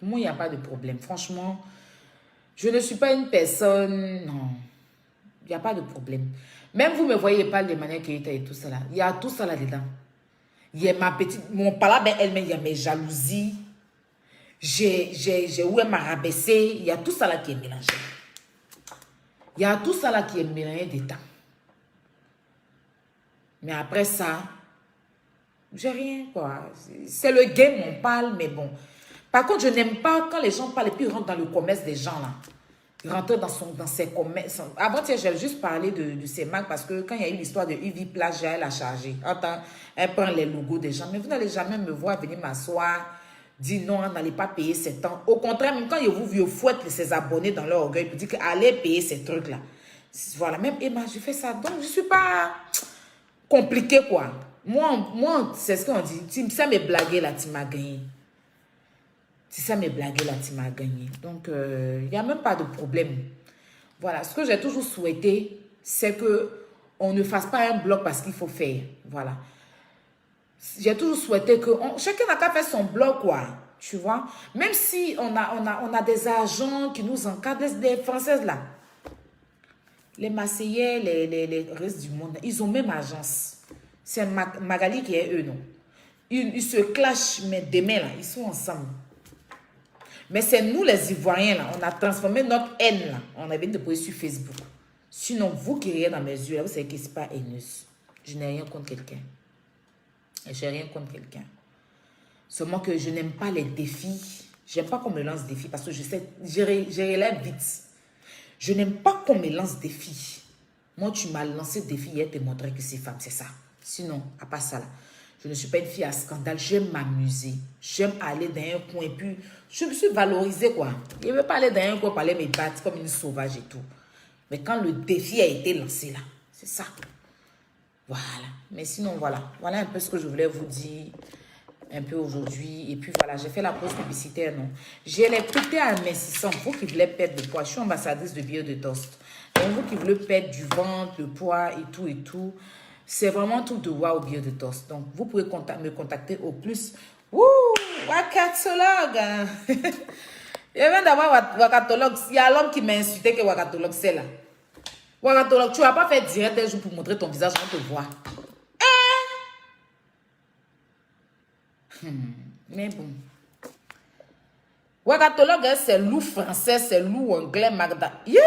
Speaker 1: Moi, il n'y a pas de problème. Franchement, Je ne suis pas une personne... Non, il n'y a pas de problème. Même vous me voyez pas de manière qui et tout ça là. Il y a tout ça là-dedans. Il y a ma petite... Mon palabre elle-même, il y a mes jalousies. J'ai où elle m'a rabaissé. Il y a tout ça là qui est mélangé. Il y a tout ça là qui est mélangé dedans. Mais après ça, j'ai rien quoi. C'est le game, on parle, mais bon. Par contre, je n'aime pas quand les gens parlent et puis ils rentrent dans le commerce des gens là. Ils rentrent dans ses commerces. Avant, j'ai juste parlé de ces marques parce que quand il y a eu l'histoire de UV Plage, elle a chargé. Attends, elle prend les logos des gens. Mais vous n'allez jamais me voir venir m'asseoir, dire non, n'allez pas payer ces temps. Au contraire, même quand vous fouettez ses abonnés dans leur orgueil, vous dites allez payer ces trucs-là. Voilà, même Emma, je fais ça. Donc, je ne suis pas compliqué quoi. Moi c'est ce qu'on dit. Si ça me blaguer là, tu m'as gagné. Si ça me blaguer là, tu m'as gagné. Donc, il n'y a même pas de problème. Voilà, ce que j'ai toujours souhaité, c'est que on ne fasse pas un blog parce qu'il faut faire. Voilà. J'ai toujours souhaité que chacun n'a qu'à faire son blog, quoi. Tu vois? Même si on a des agents qui nous encadrent, des Françaises là. Les Marseillais, les restes du monde, ils ont même agence. C'est Magali qui est eux, non? Ils se clashent, mais demain, là, ils sont ensemble. Mais c'est nous, les Ivoiriens, là, on a transformé notre haine, là. On avait de poser sur Facebook. Sinon, vous qui riez dans mes yeux, là, vous savez que ce n'est pas haineuse. Je n'ai rien contre quelqu'un. Je n'ai rien contre quelqu'un. Seulement que je n'aime pas les défis. Je n'aime pas qu'on me lance des défis parce que je sais, je relève vite. Je n'aime pas qu'on me lance des défis. Moi, tu m'as lancé des défis hier, te montrer que c'est femme, c'est ça. Sinon, à part ça, là, je ne suis pas une fille à scandale. J'aime m'amuser. J'aime aller dans un coin et puis je me suis valorisée, quoi. Je ne veux pas aller dans un coin pour aller me battre comme une sauvage et tout. Mais quand le défi a été lancé, là, c'est ça. Voilà. Mais sinon, voilà. Voilà un peu ce que je voulais vous dire un peu aujourd'hui. Et puis voilà, j'ai fait la pause publicitaire, non. J'ai les côtés amincissants. Vous qui voulez perdre du poids, je suis ambassadrice de Bio de Toast. Donc, vous qui voulez perdre du ventre, le poids et tout, c'est vraiment tout de wow Bio de Toast. Donc, vous pouvez me contacter au plus. Wouh, wakatologue. Je viens d'avoir wakatologue. Il y a l'homme qui m'a insulté que wakatologue, c'est là. Wakatologue, tu vas pas faire direct un jour pour montrer ton visage, on te voit. Mais bon. Wakatologue, c'est loup français, c'est loup anglais, Magda. Yeah!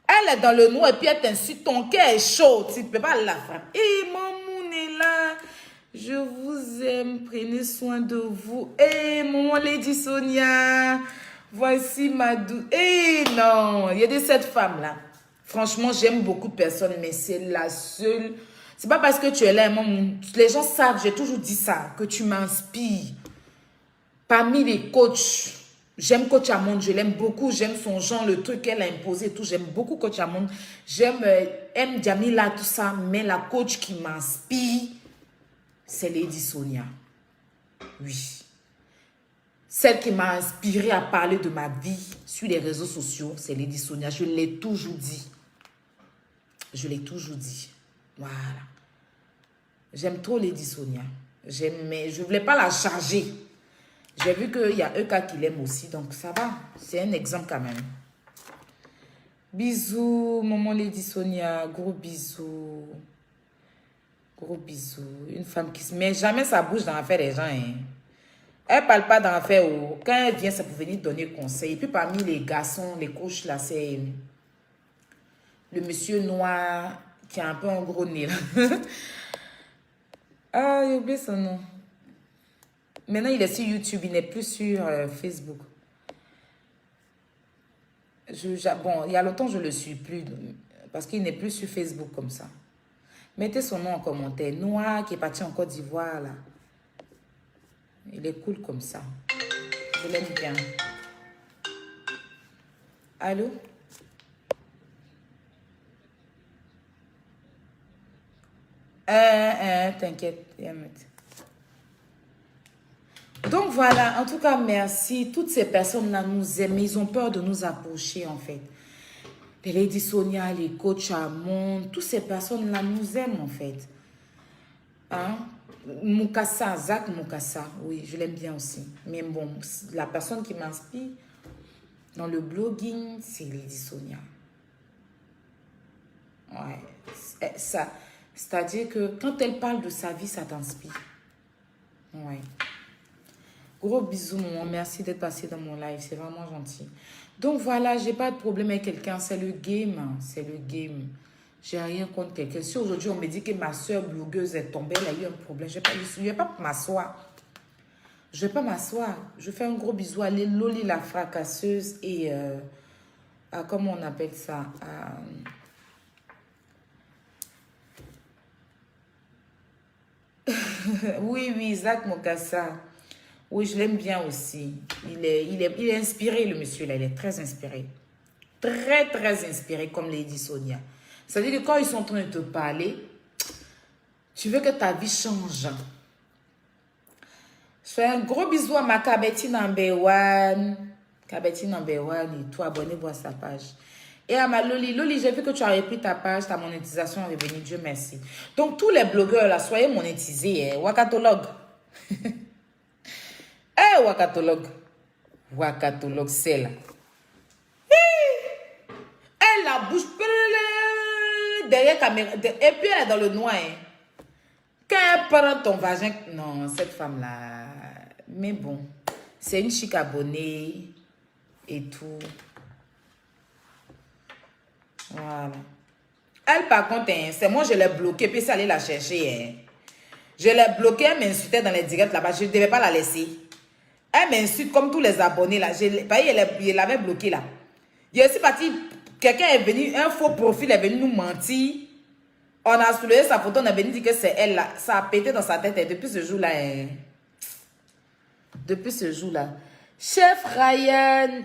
Speaker 1: Elle est dans le noir et puis elle t'insulte, ton cœur est chaud. Tu ne peux pas la frapper. Eh, maman est là. Je vous aime, prenez soin de vous. Eh, maman Lady Sonia. Voici ma douce. Eh, non. Il y a de cette femme-là. Franchement, j'aime beaucoup de personnes, mais c'est la seule. C'est pas parce que tu es là, maman. Les gens savent, j'ai toujours dit ça, que tu m'inspires. Parmi les coachs, j'aime Coach Amond, je l'aime beaucoup, j'aime son genre, le truc qu'elle a imposé et tout. J'aime beaucoup Coach Amond. J'aime M. Jamila, tout ça. Mais la coach qui m'inspire, c'est Lady Sonia. Oui. Celle qui m'a inspiré à parler de ma vie sur les réseaux sociaux, c'est Lady Sonia. Je l'ai toujours dit. Je l'ai toujours dit. Voilà. J'aime trop Lady Sonia. Mais je ne voulais pas la charger. J'ai vu qu'il y a EK qui l'aime aussi, donc ça va. C'est un exemple quand même. Bisous, maman Lady Sonia. Gros bisous. Gros bisous. Une femme qui se met jamais sa bouche dans l'affaire des gens. Hein. Elle ne parle pas dans l'affaire. Quand elle vient, c'est pour venir donner conseil. Et puis parmi les garçons, les coachs, là, c'est le monsieur noir qui a un peu un gros nez. Ah, j'ai oublié son nom. Maintenant, il est sur YouTube, il n'est plus sur Facebook. Bon, il y a longtemps, je ne le suis plus, parce qu'il n'est plus sur Facebook comme ça. Mettez son nom en commentaire. Noir, qui est parti en Côte d'Ivoire, là. Il est cool comme ça. Je l'aime bien. Allô? T'inquiète. Donc voilà, en tout cas, merci. Toutes ces personnes-là nous aiment. Ils ont peur de nous approcher, en fait. Les Lady Sonia, les coachs Amon, toutes ces personnes-là nous aiment, en fait. Hein? Mukasa, Zach Mukasa, oui, je l'aime bien aussi. Mais bon, la personne qui m'inspire, Dans le blogging, c'est Lady Sonia. Ouais. C'est-à-dire que quand elle parle de sa vie, ça t'inspire. Ouais. Gros bisous, maman. Merci d'être passé dans mon live. C'est vraiment gentil. Donc voilà, j'ai pas de problème avec quelqu'un. C'est le game. C'est le game. J'ai rien contre quelqu'un. Si aujourd'hui on me dit que ma soeur blogueuse est tombée, elle a eu un problème, je ne vais pas m'asseoir. Je vais pas m'asseoir. Je fais un gros bisou à Loli la fracasseuse et à, comment on appelle ça? Oui, Isaac Mokassa. Oui, je l'aime bien aussi. Il est inspiré, le monsieur là. Il est très inspiré. Très, très inspiré, comme Lady Sonia. C'est-à-dire que quand ils sont en train de te parler, tu veux que ta vie change. Je fais un gros bisou à ma Kabeti number one. Kabeti number one. Et toi, abonnez-vous à sa page. Et à ma Loli. Loli, j'ai vu que tu as repris ta page, ta monétisation est revenue. Dieu merci. Donc, tous les blogueurs là, soyez monétisés. Wakatologue. Wakatologue. Wakatologue, c'est là. Elle la bouche derrière caméra. Et puis elle est dans le noir. Quand elle prend ton vagin. Non, cette femme-là. Mais bon. C'est une chic abonnée. Et tout. Voilà. Elle, par contre, c'est moi, je l'ai bloquée. Puis c'est allé la chercher. Je l'ai bloquée. Elle m'insultait dans les directs là-bas. Je ne devais pas la laisser. Elle m'insulte comme tous les abonnés là. Elle l'avait bloquée là. Il est aussi parti. Quelqu'un est venu, un faux profil est venu nous mentir. On a soulevé sa photo, on est venu dire que c'est elle là. Ça a pété dans sa tête. Et depuis ce jour-là, depuis ce jour-là. Chef Ryan,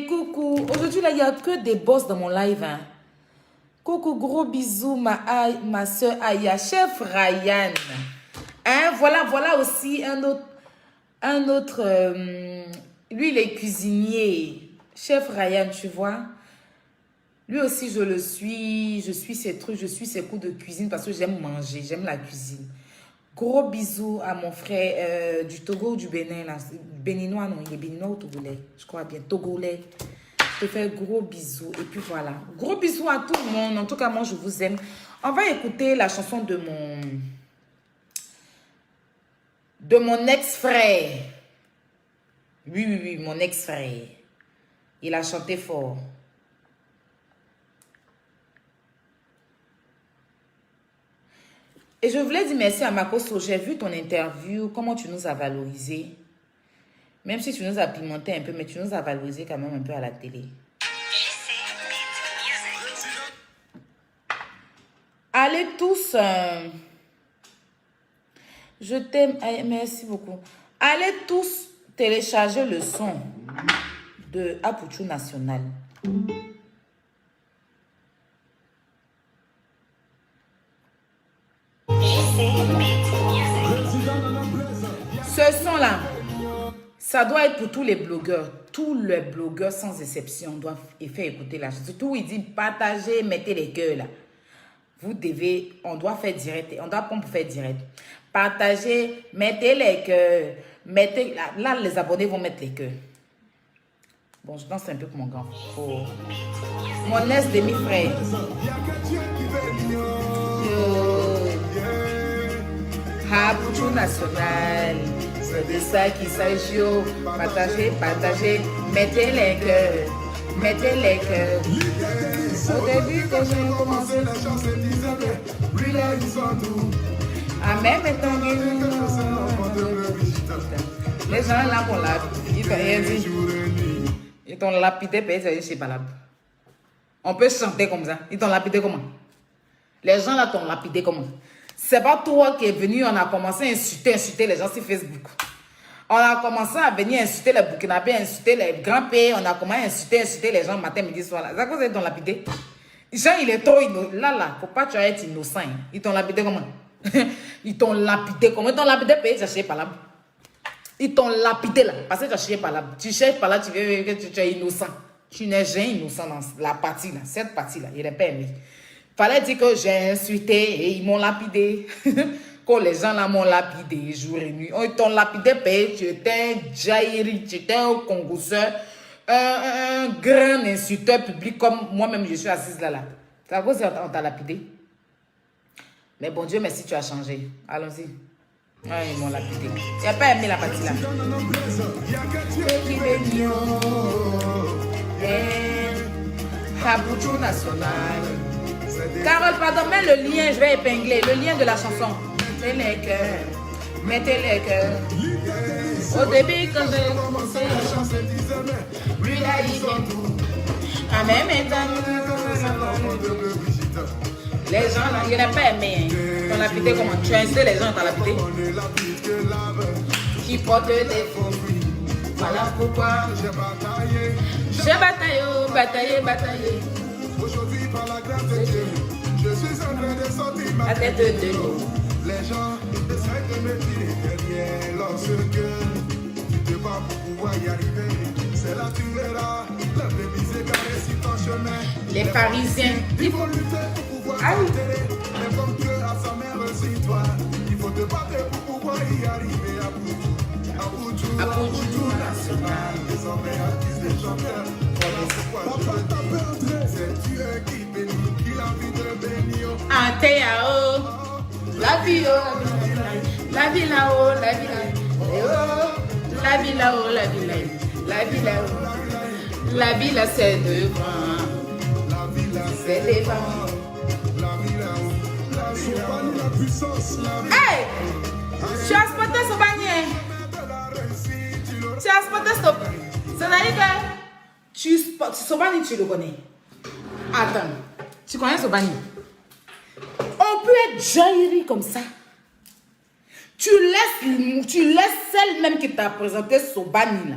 Speaker 1: coucou. Aujourd'hui, là, il n'y a que des boss dans mon live. Hein. Coucou, gros bisous, ma soeur Aya. Chef Ryan. Hein, voilà aussi un autre. Lui, il est cuisinier. Chef Ryan, tu vois. Lui aussi, je le suis. Je suis ses trucs, je suis ses cours de cuisine parce que j'aime manger, j'aime la cuisine. Gros bisous à mon frère du Togo ou du Bénin. Là. Béninois, non, il est béninois ou togolais. Je crois bien, togolais. Je te fais gros bisous. Et puis voilà. Gros bisous à tout le monde. En tout cas, moi, je vous aime. On va écouter la chanson de mon ex-frère. Oui, mon ex-frère. Il a chanté fort. Et je voulais dire merci à Makoso. J'ai vu ton interview, comment tu nous as valorisé. Même si tu nous as pimenté un peu, mais tu nous as valorisé quand même un peu à la télé. Allez tous. Je t'aime. Merci beaucoup. Allez tous télécharger le son de Apuchu National. Ce son-là, ça doit être pour tous les blogueurs. Tous les blogueurs, sans exception, doivent faire écouter la chanson. Surtout, il dit partagez, mettez les cœurs là. Vous devez, on doit faire direct. On doit pas faire direct. Partagez, mettez les cœurs. Mettez, là, les abonnés vont mettre les cœurs. Bon, je danse un peu pour mon grand. Pour mon ex-demi-frère. Apuchu National, c'est de ça qu'il s'agit. Partagez, mettez les cœurs, Au début, quand j'ai commencé, plus la vie sans tout. Ah, même étant les gens là m'ont lapidé, ils t'ont rien dit. Ils t'ont lapidé, mais c'est pas là. On peut chanter comme ça. Ils t'ont lapidé comment? Les gens là t'ont lapidé comment? C'est pas toi qui es venu, on a commencé à insulter les gens sur Facebook. On a commencé à venir insulter les Burkinabés, insulter les grands pays. On a commencé à insulter les gens matin, midi, soir. C'est à cause de ton lapidé. Jean, il est trop innocent. Là, faut pas tu être innocent. Ils t'ont lapidé comment? Ils t'ont lapidé comment? Ils t'ont lapidé, payer, tu as cherché par là. Ils t'ont lapidé là. Parce que tu as cherché par là. Tu cherches par là, tu veux que tu es innocent. Tu n'es jamais innocent dans la partie là. Cette partie là, il n'est pas aimé. Fallait dire que j'ai insulté et ils m'ont lapidé. Quand les gens là m'ont lapidé jour et nuit. Ils t'ont lapidé, tu étais un Jairi, tu étais un congosseur. un grand insulteur public comme moi-même, je suis assise là. C'est à cause qu'on t'a lapidé. Mais bon Dieu, merci, tu as changé. Allons-y. Ah, ils m'ont lapidé. Tu n'as pas aimé la partie là. Kabucho national. Carole, pardon, mets le lien, je vais épingler. Le lien de la chanson. Mettez les cœurs. Mettez les cœurs. Au début, quand j'ai commencé à chanter, lui là, il vient tout. Ah, mais les gens là, il n'a pas aimé. Hein. On l'a pité comment? Tu as incité les gens, t'as la pité. Qui porte des faux. Voilà pourquoi j'ai bataillé. J'ai bataillé. Aujourd'hui, par la grâce de Dieu, je suis en train de sortir ma tête de l'eau. Les gens essaient de me tirer derrière lorsque tu te bats pour pouvoir y arriver. C'est là que tu verras la réviser carré sur ton chemin. Les Parisiens, il faut lutter pour pouvoir s'enterrer. Mais comme Dieu a sa main sur toi, il faut te battre pour pouvoir y arriver à bout. À Poudjou national, désormais artiste et chanteur. Papa t'a peur, c'est Dieu qui bénit, qui l'a vie de bénir. Antéao, la vie là-haut, la vie là-haut, la vie là-haut, la vie là-haut. La vie là c'est devant, la vie là c'est devant. La vie là-haut, la vie là-haut, la puissance, la vie. Hey! Tu as spoté ce panier. Tu as spoté ce panier. C'est-à-dire que Sobani, tu le connais. Attends, tu connais Sobani? On peut être jailli comme ça. Tu laisses celle même qui t'a présenté Sobani là.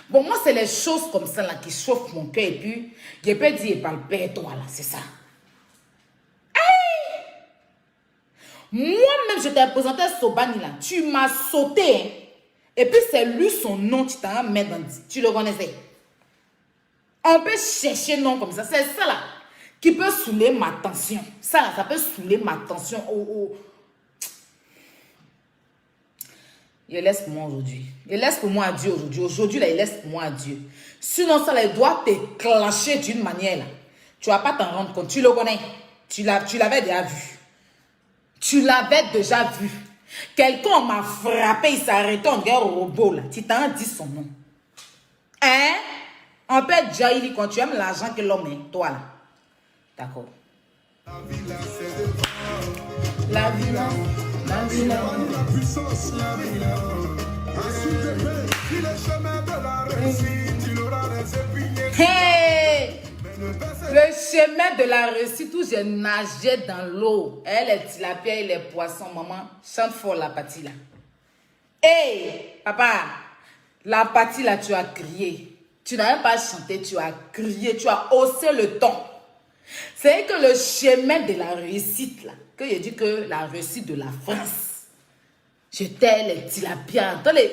Speaker 1: Bon, moi, c'est les choses comme ça là qui chauffent mon cœur. Et puis, je peux dire, parle père toi là, c'est ça. Hey! Moi-même, je t'ai présenté Sobani là. Tu m'as sauté. Hein? Et puis, c'est lui son nom, tu t'en mets dans. Tu le connaissais. On peut chercher nom comme ça. C'est ça là qui peut saouler ma tension. Ça là, ça peut saouler ma tension. Il laisse pour moi aujourd'hui. Il laisse pour moi à Dieu aujourd'hui. Aujourd'hui, là, il laisse pour moi à Dieu. Sinon, ça, là, il doit te clencher d'une manière, là. Tu ne vas pas t'en rendre compte. Tu le connais. Tu l'avais déjà vu. Tu l'avais déjà vu. Quelqu'un m'a frappé, il s'est arrêté, on dirait un robot, là. Tu t'en dis son nom. Hein? On peut être jailli quand tu aimes l'argent que l'homme est. Toi, là. D'accord. La vie, là, c'est de la vie, là. La vie là, la puissance, la vie là. Si le chemin de la réussite, tu l'auras les épines. Hey! Le chemin de la réussite où j'ai nagé dans l'eau. Les tilapia et les poissons, maman, chante fort la partie là. Hey, papa, la partie là, tu as crié. Tu n'as même pas chanté, tu as crié, tu as haussé le ton. C'est que le chemin de la réussite là. Que j'ai dit que la réussite de la France. J'étais les tilapia. Attendez,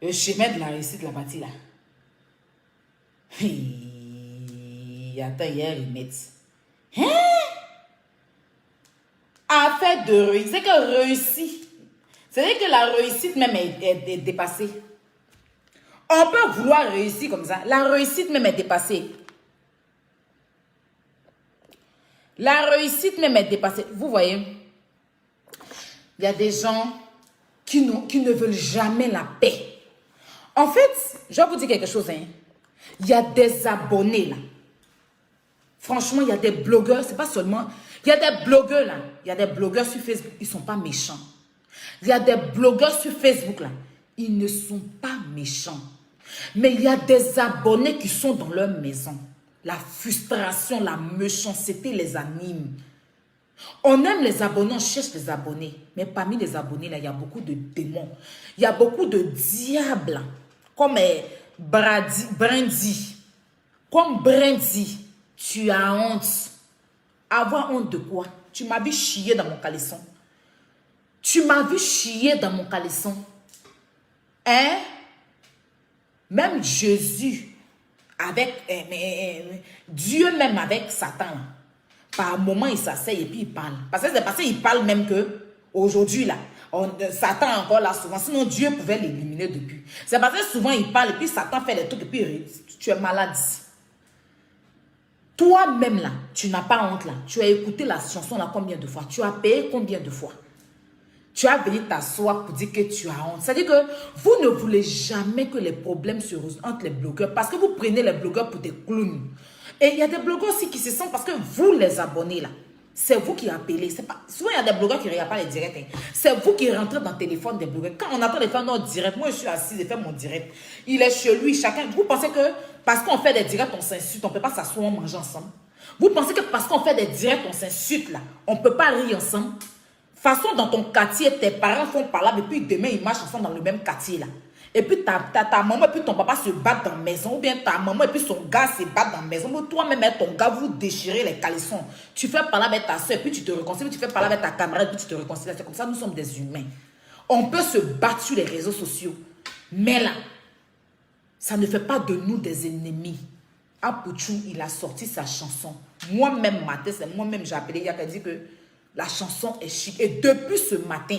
Speaker 1: le chemin de la réussite, la partie là. Attends, hier, ils mettent. Affaire de réussite. C'est que réussite. C'est-à-dire que la réussite même est dépassée. On peut vouloir réussir comme ça. La réussite même est dépassée. La réussite même est dépassée. Vous voyez, il y a des gens qui ne veulent jamais la paix. En fait, je vais vous dire quelque chose. Hein. Il y a des abonnés là. Franchement, il y a des blogueurs. C'est pas seulement... Il y a des blogueurs là. Il y a des blogueurs sur Facebook. Ils ne sont pas méchants. Il y a des blogueurs sur Facebook là. Ils ne sont pas méchants. Mais il y a des abonnés qui sont dans leur maison. La frustration, la méchanceté les anime. On aime les abonnés, on cherche les abonnés. Mais parmi les abonnés, là, il y a beaucoup de démons. Il y a beaucoup de diables. Comme Brandy. Comme Brandy. Tu as honte. Avoir honte de quoi? Tu m'as vu chier dans mon caleçon. Tu m'as vu chier dans mon caleçon. Hein? Même Jésus... avec Dieu même avec Satan là. Par moment il s'asseye et puis il parle parce que c'est parce qu'il parle même que aujourd'hui là Satan encore là souvent. Sinon, Dieu pouvait l'éliminer depuis. C'est parce que souvent, il parle et puis Satan fait des trucs et puis tu es malade ici. Toi-même là, tu n'as pas honte là. Tu as écouté la chanson là combien de fois? Tu as payé combien de fois? Tu as venu t'asseoir pour dire que tu as honte. C'est-à-dire que vous ne voulez jamais que les problèmes se résolvent entre les blogueurs parce que vous prenez les blogueurs pour des clowns. Et il y a des blogueurs aussi qui se sentent parce que vous les abonnez là. C'est vous qui appelez. Souvent, il y a des blogueurs qui ne regardent pas les directs. Hein. C'est vous qui rentrez dans le téléphone des blogueurs. Quand on attend de faire notre direct, moi je suis assise et fais mon direct. Il est chez lui, chacun. Vous pensez que parce qu'on fait des directs, on s'insulte, on ne peut pas s'asseoir, manger ensemble. Vous pensez que parce qu'on fait des directs, on s'insulte là, on ne peut pas rire ensemble. Façon dans ton quartier, tes parents font par là, et puis demain ils marchent ensemble dans le même quartier là. Et puis ta maman et puis ton papa se battent dans la maison, ou bien ta maman et puis son gars se battent dans la maison. Mais toi-même et ton gars, vous déchirez les caleçons. Tu fais par là avec ta soeur, puis tu te réconcilies, tu fais par là avec ta camarade, puis tu te réconcilies. C'est comme ça, nous sommes des humains. On peut se battre sur les réseaux sociaux. Mais là, ça ne fait pas de nous des ennemis. Apouchou, il a sorti sa chanson. Moi-même, matin, c'est moi-même, j'ai appelé, il a dit que la chanson est chic. Et depuis ce matin,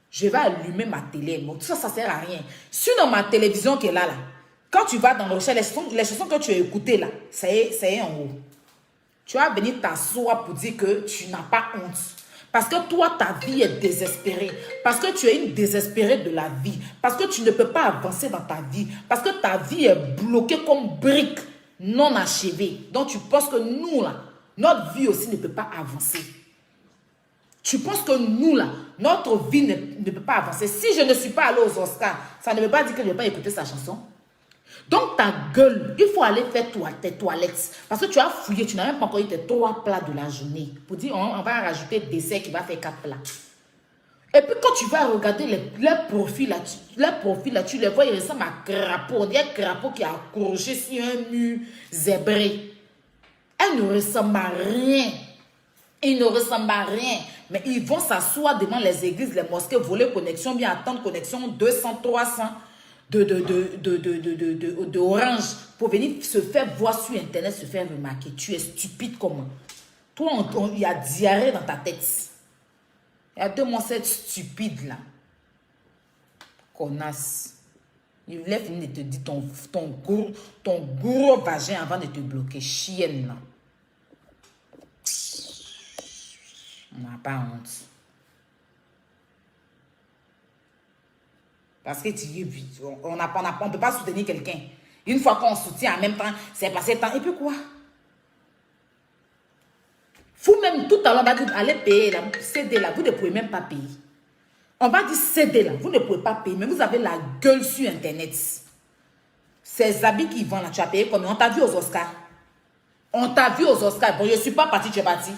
Speaker 1: je vais allumer ma télé. Bon, tout ça, ça ne sert à rien. Sur dans ma télévision qui est là, quand tu vas dans le recherche, les chansons que tu as écoutées là, ça y est en haut. Tu vas venir t'asseoir pour dire que tu n'as pas honte. Parce que toi, ta vie est désespérée. Parce que tu es une désespérée de la vie. Parce que tu ne peux pas avancer dans ta vie. Parce que ta vie est bloquée comme brique non achevée. Donc tu penses que nous là, notre vie aussi ne peut pas avancer. Tu penses que nous, là, notre vie ne peut pas avancer. Si je ne suis pas allée aux Oscars, ça ne veut pas dire que je ne vais pas écouter sa chanson. Donc, ta gueule, il faut aller faire tes toilettes. Parce que tu as fouillé, tu n'as même pas encore eu tes 3 plats de la journée. Pour dire, on va rajouter dessert qui va faire 4 plats. Et puis, quand tu vas regarder leurs profils là, tu les vois, ils ressemblent à crapaud. On dirait un crapaud qui a accroché sur un mur zébré. Elles ne ressemblent à rien. Ils ne ressemblent à rien. Mais ils vont s'asseoir devant les églises, les mosquées, voler connexion, bien attendre connexion 200, 300 de Orange pour venir se faire voir sur Internet, se faire remarquer. Tu es stupide comment? Toi, il y a diarrhée dans ta tête. Il y a 2 mois, cette stupide là. Connasse. Il voulait finir de te dire ton gros vagin avant de te bloquer. Chienne là. On n'a pas honte. Parce que on ne peut pas soutenir quelqu'un. Une fois qu'on soutient en même temps, c'est passé le temps. Et puis quoi? Vous-même, tout à l'heure, on va dire, allez payer là, céder là. Vous ne pouvez même pas payer. On va dire céder là. Vous ne pouvez pas payer, mais vous avez la gueule sur Internet. Ces habits qui vendent là, tu as payé combien? On t'a vu aux Oscars. On t'a vu aux Oscars. Bon, je ne suis pas parti, tu es parti.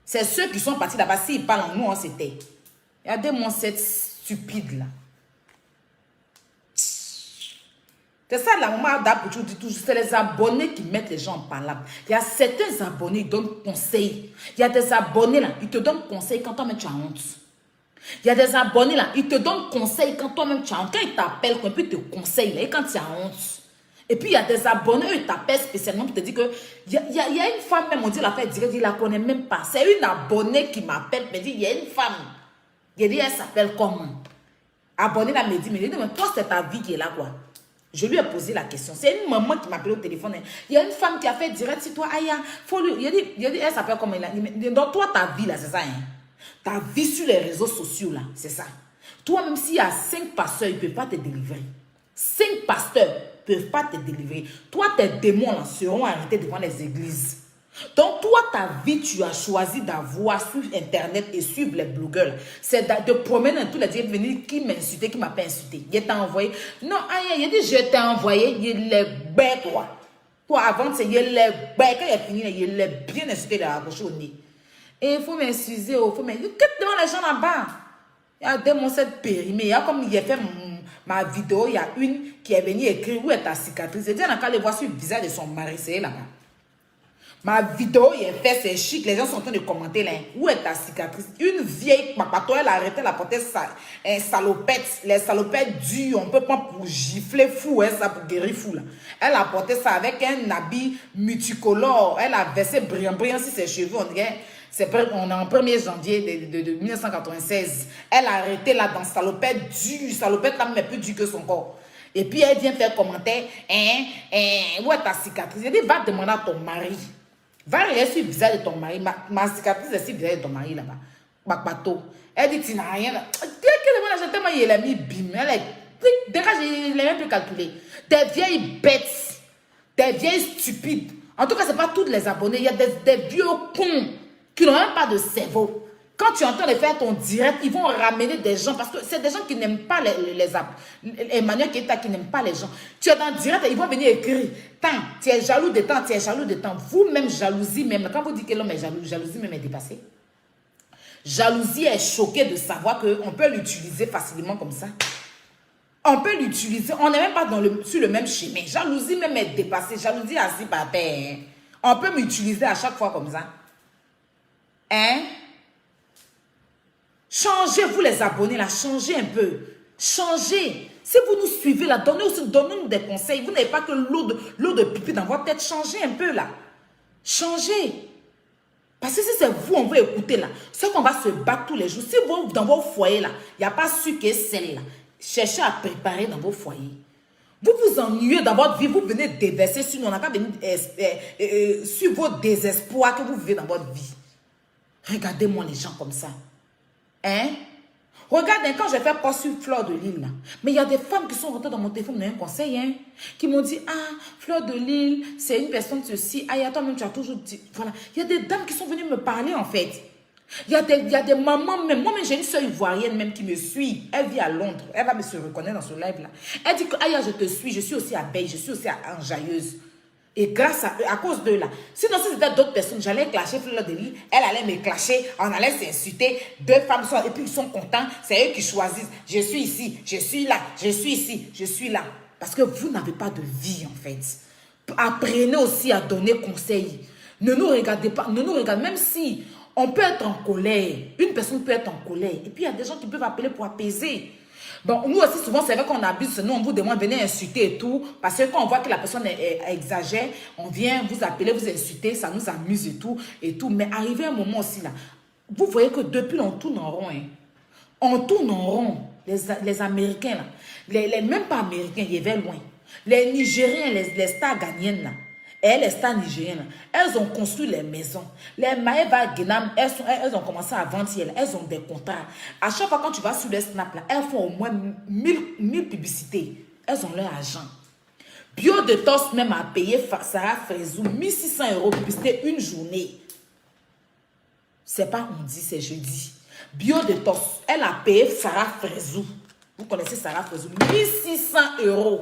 Speaker 1: C'est ceux qui sont partis là-bas. S'ils parlent en nous, on s'était. Regardez-moi cette stupide là. C'est ça la maman d'Apouchou dit toujours. C'est les abonnés qui mettent les gens en palabre. Il y a certains abonnés qui donnent conseils. Il y a des abonnés là, ils te donnent conseils quand toi-même tu as honte. Il y a des abonnés là, ils te donnent conseils quand toi-même tu as honte. Quand ils t'appellent, et puis ils te conseillent là, et quand tu as honte. Et puis, il y a des abonnés, eux, ils t'appellent spécialement pour te dire que... Il y a une femme, même, on dit, la fait direct, il ne la connaît même pas. C'est une abonnée qui m'appelle, me dit, il y a une femme. Il dit, elle s'appelle comment? Abonnée, là, me dit, mais toi, c'est ta vie qui est là, quoi. Je lui ai posé la question. C'est une maman qui m'appelle au téléphone. Il y a une femme qui a fait direct sur toi, Aya, faut lui... Il a dit, elle s'appelle comment? Dans toi, ta vie, là, c'est ça, hein? Ta vie sur les réseaux sociaux, là, c'est ça. Toi, même s'il y a 5 pasteurs, ils ne peuvent pas te délivrer. 5 pasteurs ne peuvent pas te délivrer. Toi, tes démons là, seront arrêtés devant les églises. Donc, toi, ta vie, tu as choisi d'avoir sur Internet et suivre les blogueurs. C'est de promener dans tous les dieux, venir qui m'a insulté, qui m'a pas insulté. Il t'a envoyé. Non, il a dit, je t'ai envoyé, il est bête, toi. Toi, avant, c'est il est bête. Quand il a fini, il est bien insulté, il a accroché au nez. Et il faut m'excuser, il faut m'excuser. Qu'est-ce devant les gens là-bas? Il y a des mots, cette périmée. Il y a comme il a fait ma vidéo, il y a une qui est venue écrire où est ta cicatrice. Il dit, on a qu'à aller voir sur le visage de son mari, c'est là-bas. Ma vidéo, il est fait, c'est chic. Les gens sont en train de commenter là. Où est ta cicatrice? Une vieille papato, elle a arrêté, elle a porté un salopette. Les salopettes dures, on peut prendre pour gifler fou, hein, ça, pour guérir fou là. Elle a porté ça avec un habit multicolore. Elle a versé brillant sur ses cheveux. On dirait, On est en 1er janvier de 1996. Elle a arrêté là dans salopette dure. Salopette là, mais plus dure que son corps. Et puis elle vient faire commentaire. Où est ta cicatrice? Elle dit, va demander à ton mari. Va regarder sur le visage de ton mari. Ma cicatrice est sur le visage de ton mari là-bas. Bakbato. Elle dit, tu n'as rien. Elle a mis bim. Elle est. Déjà, je l'ai même plus calculé. Des vieilles bêtes. Des vieilles stupides. En tout cas, ce n'est pas tous les abonnés. Il y a des vieux cons qui n'ont même pas de cerveau. Quand tu entends les faire ton direct, ils vont ramener des gens. Parce que c'est des gens qui n'aiment pas Emmanuel Keita qui n'aime pas les gens. Tu es dans le direct et ils vont venir écrire. Tant, tu es jaloux de temps, tu es jaloux de temps. Vous-même, jalousie même. Quand vous dites que l'homme est jaloux, jalousie même est dépassée. Jalousie est choquée de savoir qu'on peut l'utiliser facilement comme ça. On peut l'utiliser. On n'est même pas sur le même chemin. Jalousie même est dépassée. Jalousie assis par terre. Hein? On peut m'utiliser à chaque fois comme ça. Hein? Changez, vous les abonnés, là. Changez un peu. Changez. Si vous nous suivez, là, donnez-nous des conseils. Vous n'avez pas que l'eau de pipi dans votre tête. Changez un peu, là. Changez. Parce que si c'est vous, on va écouter, là. C'est qu'on va se battre tous les jours. Si vous, dans vos foyers, là, il n'y a pas su que celle-là. Cherchez à préparer dans vos foyers. Vous vous ennuyez dans votre vie, vous venez déverser sur nous. On n'a pas venu sur vos désespoirs que vous vivez dans votre vie. Regardez-moi les gens comme ça. Hein? Regardez, quand j'ai fait post sur Fleur de Lille, là, mais il y a des femmes qui sont rentrées dans mon téléphone, un conseil, hein, qui m'ont dit, ah, Fleur de Lille, c'est une personne ceci, ah, toi-même, tu as toujours dit, voilà. Il y a des dames qui sont venues me parler, en fait. Il y a des mamans même. Moi-même, j'ai une soeur ivoirienne même qui me suit. Elle vit à Londres. Elle va me se reconnaître dans ce live-là. Elle dit que, aïe, je te suis. Je suis aussi à Beille. Je suis aussi à Enjailleuse. Et grâce à eux, à cause d'eux là. Sinon, si c'était d'autres personnes, j'allais clasher Fleur de Lille. Elle allait me clasher. On allait s'insulter. Deux femmes sont, et puis ils sont contents. C'est eux qui choisissent. Je suis ici. Je suis là. Je suis ici. Je suis là. Parce que vous n'avez pas de vie, en fait. Apprenez aussi à donner conseil. Ne nous regardez pas. Ne nous regardez. Même si on peut être en colère. Une personne peut être en colère. Et puis, il y a des gens qui peuvent appeler pour apaiser. Bon, nous aussi, souvent, c'est vrai qu'on abuse. Nous, on vous demande de venir insulter et tout. Parce que quand on voit que la personne exagère, on vient vous appeler, vous insulter. Ça nous amuse et tout. Et tout. Mais arrivé un moment aussi, là, vous voyez que depuis, on tourne en rond. Hein. On tourne en rond. Les Américains, là. Même pas Américains, ils vont loin. Les Nigériens, les stars ghanéennes, là. Et les stars nigériennes, elles ont construit les maisons. Les Maëva Guénam, elles ont commencé à vendre, elles ont des contrats. À chaque fois quand tu vas sur les snaps, là, elles font au moins 1000 publicités. Elles ont leur argent. Bio de Tos même a payé Sarah Frezou 1600 € publicité une journée. C'est pas on dit, c'est jeudi. Bio de Tos, elle a payé Sarah Frezou. Vous connaissez Sarah Frezou, 1600 €.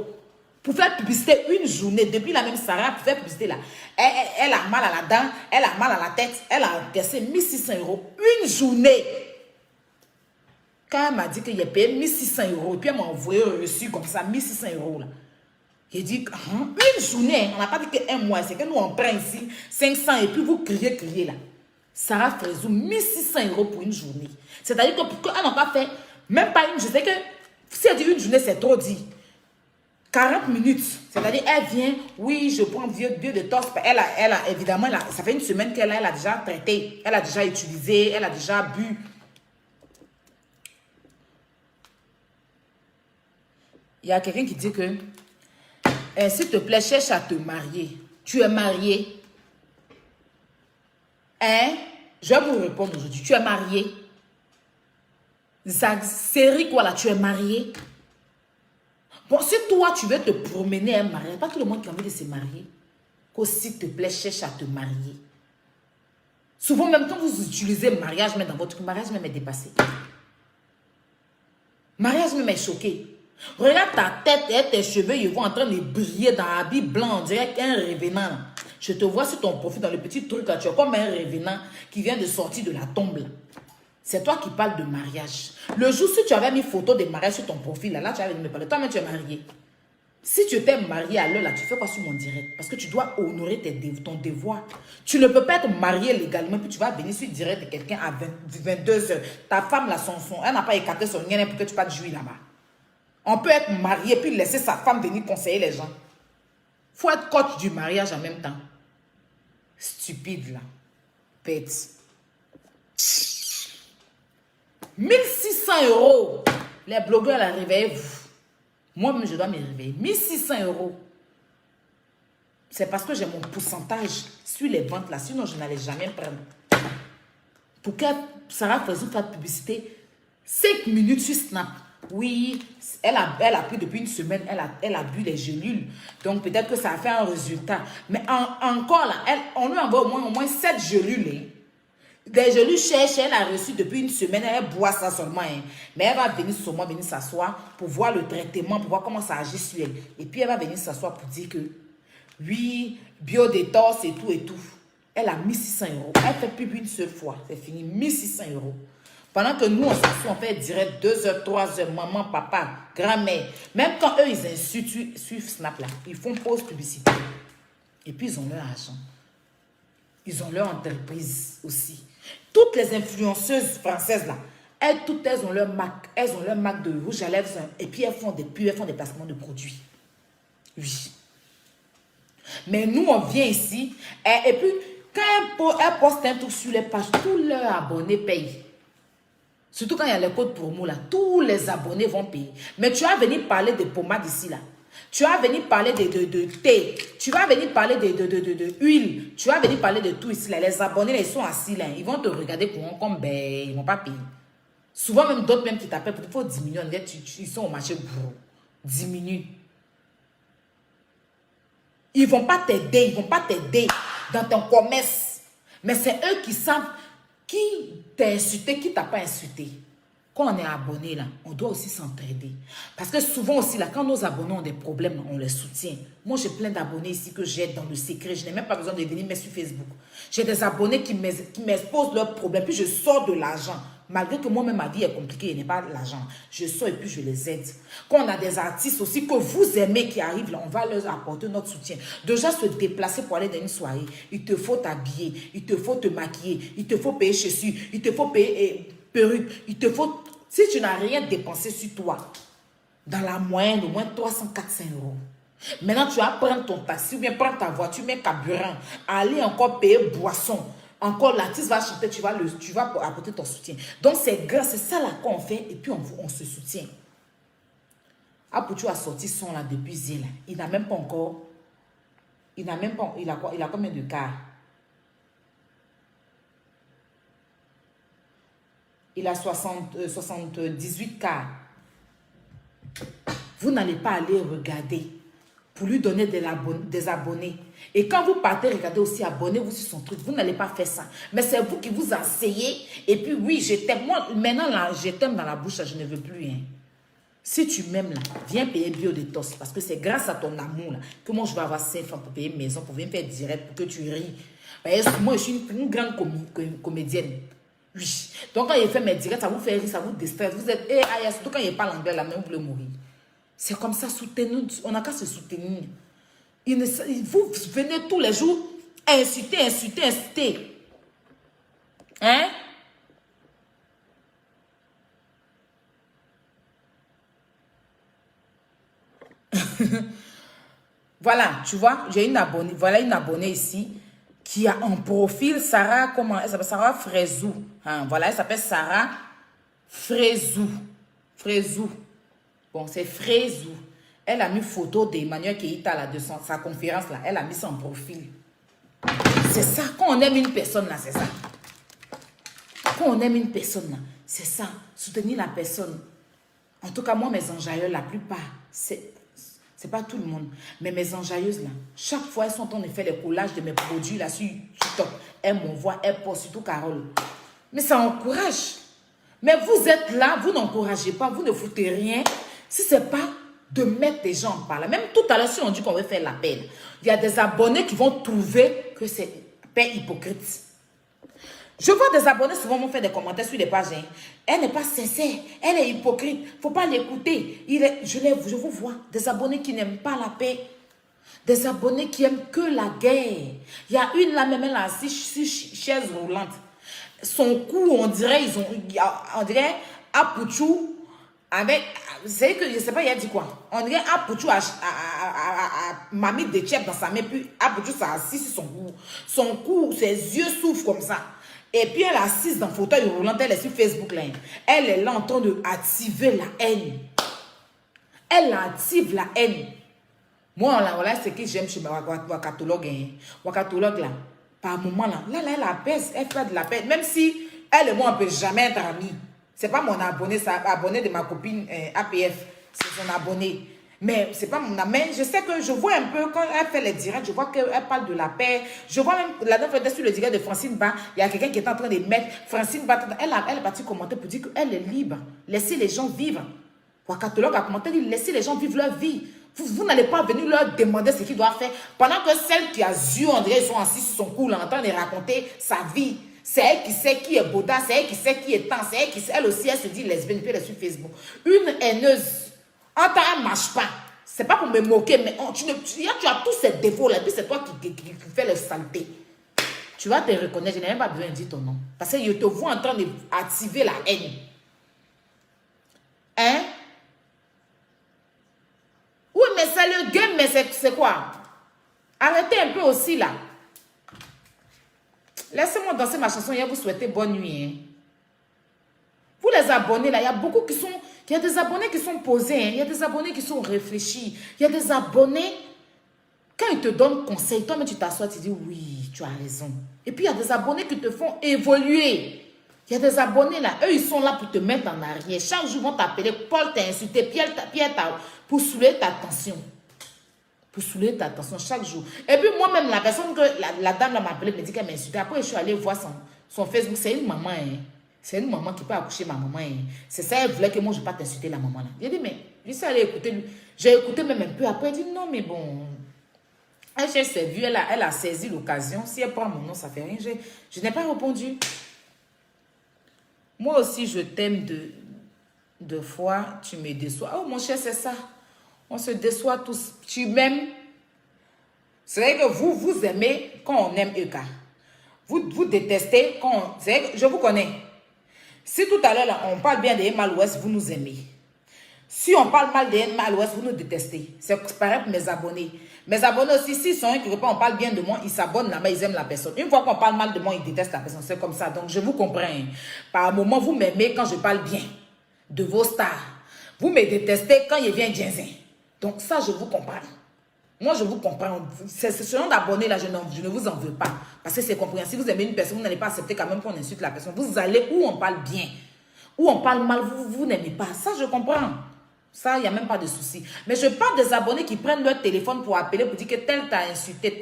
Speaker 1: Pour faire publicité une journée, depuis la même Sarah, pour faire publicité là. Elle a mal à la dent, elle a mal à la tête, elle a encaissé 1600 € une journée. Quand elle m'a dit qu'il a payé 1600 €, et puis elle m'a envoyé un reçu comme ça, 1600 € là. J'ai dit, une journée, on n'a pas dit qu'un mois, c'est que nous on prend ici 500 et puis vous criez là. Sarah Frezou, 1600 € pour une journée. C'est-à-dire que pour qu'elle n'a pas fait, même pas une journée, c'est que si elle dit une journée, c'est trop dit. 40 minutes, c'est-à-dire elle vient, oui, je prends vieux de torse. Elle a évidemment, ça fait une semaine qu'elle a déjà traité, elle a déjà utilisé, elle a déjà bu. Il y a quelqu'un qui dit que, s'il te plaît, cherche à te marier. Tu es marié. Hein? Je vais vous répondre aujourd'hui. Tu es marié. Série quoi là, tu es marié. Bon, si toi, tu veux te promener à un mariage, pas tout le monde qui a envie de se marier. S'il te plaît, cherche à te marier. Souvent, même quand vous utilisez mariage, même dans votre mariage, même est dépassé. Mariage même est choqué. Regarde ta tête et tes cheveux, ils vont en train de briller dans un habit blanc, on dirait qu'un revenant. Je te vois sur ton profil, dans le petit truc là, tu es comme un revenant qui vient de sortir de la tombe là. C'est toi qui parles de mariage. Le jour, si tu avais mis photo de mariage sur ton profil, là tu avais me parler. Toi-même, tu es marié. Si tu t'es marié à l'heure, là, tu fais quoi sur mon direct? Parce que tu dois honorer ton devoir. Tu ne peux pas être marié légalement, puis tu vas venir sur le direct de quelqu'un à 22 h. Ta femme, là, elle n'a pas écarté son lien pour que tu pas jouir là-bas. On peut être marié, puis laisser sa femme venir conseiller les gens. Il faut être coach du mariage en même temps. Stupide, là. Bête. 1 600 €. Les blogueurs, là, réveillez-vous. Moi-même, je dois me réveiller. 1 600 €. C'est parce que j'ai mon pourcentage sur les ventes là. Sinon, je n'allais jamais prendre. Pour que Sarah Frézou fasse publicité, 5 minutes sur Snap. Oui, elle a pris depuis une semaine, elle a bu les gélules. Donc, peut-être que ça a fait un résultat. Mais encore là, on lui envoie au moins 7 gélules. Hein. Des gélules cherchent, elle a reçu depuis une semaine, elle boit ça seulement. Hein. Mais elle va venir seulement venir s'asseoir pour voir le traitement, pour voir comment ça agit sur elle. Et puis, elle va venir s'asseoir pour dire que, oui, biodétox et tout et tout. Elle a 1 600 €. Elle fait plus une seule fois. C'est fini, 1 600 €. Pendant que nous, on s'assoit, on fait direct 2 heures, 3 heures, maman, papa, grand-mère. Même quand eux, ils insultent sur Snap là, ils font pause publicité. Et puis, ils ont leur argent. Ils ont leur entreprise aussi. Toutes les influenceuses françaises là, toutes elles ont leur marque. Elles ont leur marque de rouge à lèvres. Et puis, elles font des pubs, elles font des placements de produits. Oui. Mais nous, on vient ici. Et puis, quand elles postent un truc sur les pages, tous leurs abonnés payent. Surtout quand il y a les codes promo là, tous les abonnés vont payer. Mais tu vas venir parler de pommade ici là. Tu vas venir parler de thé. Tu vas venir parler de huile. Tu vas venir parler de tout ici là. Les abonnés là, ils sont assis là. Ils vont te regarder comme ben, ils vont pas payer. Souvent même d'autres même qui t'appellent pour il faut 10 millions. Ils sont au marché gros. 10 millions. Ils vont pas t'aider. Ils vont pas t'aider dans ton commerce. Mais c'est eux qui savent qui t'a insulté, qui t'a pas insulté. Quand on est abonné là, on doit aussi s'entraider. Parce que souvent aussi là, quand nos abonnés ont des problèmes, on les soutient. Moi, j'ai plein d'abonnés ici que j'aide dans le secret. Je n'ai même pas besoin de venir mettre sur Facebook. J'ai des abonnés qui m'exposent leurs problèmes. Puis je sors de l'argent. Malgré que moi-même, ma vie est compliquée, il n'y a pas l'argent. Je sors et puis je les aide. Quand on a des artistes aussi que vous aimez qui arrivent là, on va leur apporter notre soutien. Déjà se déplacer pour aller dans une soirée, il te faut t'habiller, il te faut te maquiller, il te faut payer chaussures, il te faut payer perruque, il te faut... Si tu n'as rien dépensé sur toi, dans la moyenne, au moins 300-400 €. Maintenant, tu vas prendre ton taxi ou bien prendre ta voiture, mais carburant, aller encore payer boisson. Encore l'artiste va chanter, tu vas apporter ton soutien. Donc c'est grâce, c'est ça là qu'on fait et puis on se soutient. Apoutou a sorti son là depuis hier. Il n'a même pas encore. Il n'a même pas. Il a quoi? Il a combien de cas? Il a 78 cas. Vous n'allez pas aller regarder pour lui donner des abonnés. Et quand vous partez regarder aussi, abonnez-vous sur son truc. Vous n'allez pas faire ça. Mais c'est vous qui vous enseignez. Et puis oui, je t'aime. Moi, maintenant, là, je t'aime dans la bouche, là, je ne veux plus. Hein. Si tu m'aimes, là, viens payer biodétox. Parce que c'est grâce à ton amour là, que moi, je vais avoir 5 francs pour payer maison, pour venir faire direct, pour que tu ris. Moi, je suis une grande comédienne. Oui. Donc, quand il fait mes directs, ça vous fait rire, ça vous distresse. Vous êtes, surtout quand il parle anglais, là, même vous voulez mourir. C'est comme ça, soutenez-nous. On n'a qu'à se soutenir. Vous venez tous les jours insulter. Hein? Voilà, tu vois, j'ai une abonnée. Voilà une abonnée ici qui a un profil Sarah, comment elle s'appelle? Sarah Frézou. Hein, voilà, elle s'appelle Sarah Frézou. Bon, c'est Frézou. Elle a mis photo d'Emmanuel Keïta là, de sa conférence là. Elle a mis son profil. C'est ça. Quand on aime une personne là, c'est ça. Quand on aime une personne là, c'est ça. Soutenir la personne. En tout cas, moi, mes enjailleuses, la plupart, c'est pas tout le monde. Mais mes enjailleuses là, chaque fois, elles sont en train de faire les collages de mes produits là sur TikTok. Elles m'envoient, elles postent, surtout Carole. Mais ça encourage. Mais vous êtes là, vous n'encouragez pas, vous ne foutez rien. Si ce n'est pas de mettre des gens par là. Même tout à l'heure, si on dit qu'on veut faire la peine, il y a des abonnés qui vont trouver que c'est paix hypocrite. Je vois des abonnés souvent me faire des commentaires sur les pages. Hein. Elle n'est pas sincère, elle est hypocrite. Il ne faut pas l'écouter. Je vous vois, des abonnés qui n'aiment pas la paix. Des abonnés qui aiment que la guerre. Il y a une là, même elle a assise sur chaise roulante. Son cou, on dirait, Apoutou, avec, c'est que je ne sais pas, il a dit quoi. On dirait Apoutou a mamie de chef dans sa main, puis Apoutou s'est assis sur son cou. Son cou, ses yeux souffrent comme ça. Et puis elle est assise dans le fauteuil roulant, elle est sur Facebook là. Elle est là en train d'activer la haine. Elle active la haine. Moi, voilà ce que j'aime chez ma wakatologue. Wakatologue là, par moment là, elle apaise, elle fait de la paix. Même si elle et moi, on ne peut jamais être amis. Ce n'est pas mon abonné, c'est abonné de ma copine APF. C'est son abonné. Mais ce n'est pas mon ami. Je sais que je vois un peu, quand elle fait les directs, je vois qu'elle parle de la paix. Je vois même, la dernière fois, sur le direct de Francine Ba, il y a quelqu'un qui est en train de mettre Francine Ba. Elle est partie commenter pour dire qu'elle est libre. Laissez les gens vivre. Wakatologue a commenté, dit laissez les gens vivre leur vie. Vous n'allez pas venir leur demander ce qu'ils doivent faire. Pendant que celle qui a Zu, on dirait, ils sont assis sur son cou, en train de raconter sa vie. C'est elle qui sait qui est Boda, c'est elle qui sait qui est Tan, c'est elle qui sait, elle aussi, elle se dit lesbienne, puis elle est sur Facebook. Une haineuse, en temps, elle ne marche pas. C'est pas pour me moquer, mais tu as tous ces défauts-là, puis c'est toi qui fais le saleté. Tu vas te reconnaître, je n'ai même pas besoin de dire ton nom. Parce que je te vois en train d'activer la haine. Hein? Oui, mais c'est le game, mais c'est quoi? Arrêtez un peu aussi là. Laissez-moi danser ma chanson et vous souhaiter bonne nuit. Hein. Vous les abonnés là, il y a beaucoup qui sont... Il y a des abonnés qui sont posés, hein. Il y a des abonnés qui sont réfléchis. Il y a des abonnés, quand ils te donnent conseil, toi-même tu t'assois, tu dis oui, tu as raison. Et puis il y a des abonnés qui te font évoluer. Il y a des abonnés là, eux ils sont là pour te mettre en arrière. Chaque jour ils vont t'appeler, Paul t'a insulté, Pierre pour soulever ta tension. Pour soulever ta tension chaque jour. Et puis moi-même, la personne que la dame m'a appelé, me dit qu'elle m'a insulté. Après je suis allée voir son Facebook, c'est une maman. Hein. C'est une maman qui peut accoucher ma maman. Hein. C'est ça, elle voulait que moi je ne pas t'insulter la maman là. J'ai dit, mais je suis allée écouter lui. J'ai écouté même un peu. Après elle dit, non mais bon. Elle s'est vue, elle a saisi l'occasion. Si elle prend mon nom, ça ne fait rien. Je n'ai pas répondu. Moi aussi, je t'aime de fois, tu me déçois. Oh, mon cher, c'est ça. On se déçoit tous. Tu m'aimes. C'est vrai que vous aimez quand on aime Eka. Vous détestez quand on... C'est vrai que je vous connais. Si tout à l'heure, on parle bien de Mal-Ouest, vous nous aimez. Si on parle mal de Mal-Ouest, vous nous détestez. C'est pareil pour mes abonnés. Mes abonnés aussi, s'ils sont inculpés, on parle bien de moi, ils s'abonnent là-bas, ils aiment la personne. Une fois qu'on parle mal de moi, ils détestent la personne. C'est comme ça. Donc, je vous comprends. Par moment, vous m'aimez quand je parle bien de vos stars. Vous me détestez quand il vient Djenzin. Donc, ça, je vous comprends. Moi, je vous comprends. C'est ce genre d'abonnés là, je ne vous en veux pas. Parce que c'est compréhensible. Si vous aimez une personne, vous n'allez pas accepter quand même qu'on insulte la personne. Vous allez où on parle bien. Où on parle mal, vous n'aimez pas. Ça, je comprends. Ça, il n'y a même pas de souci. Mais je parle des abonnés qui prennent leur téléphone pour appeler, pour dire que tel t'a insulté,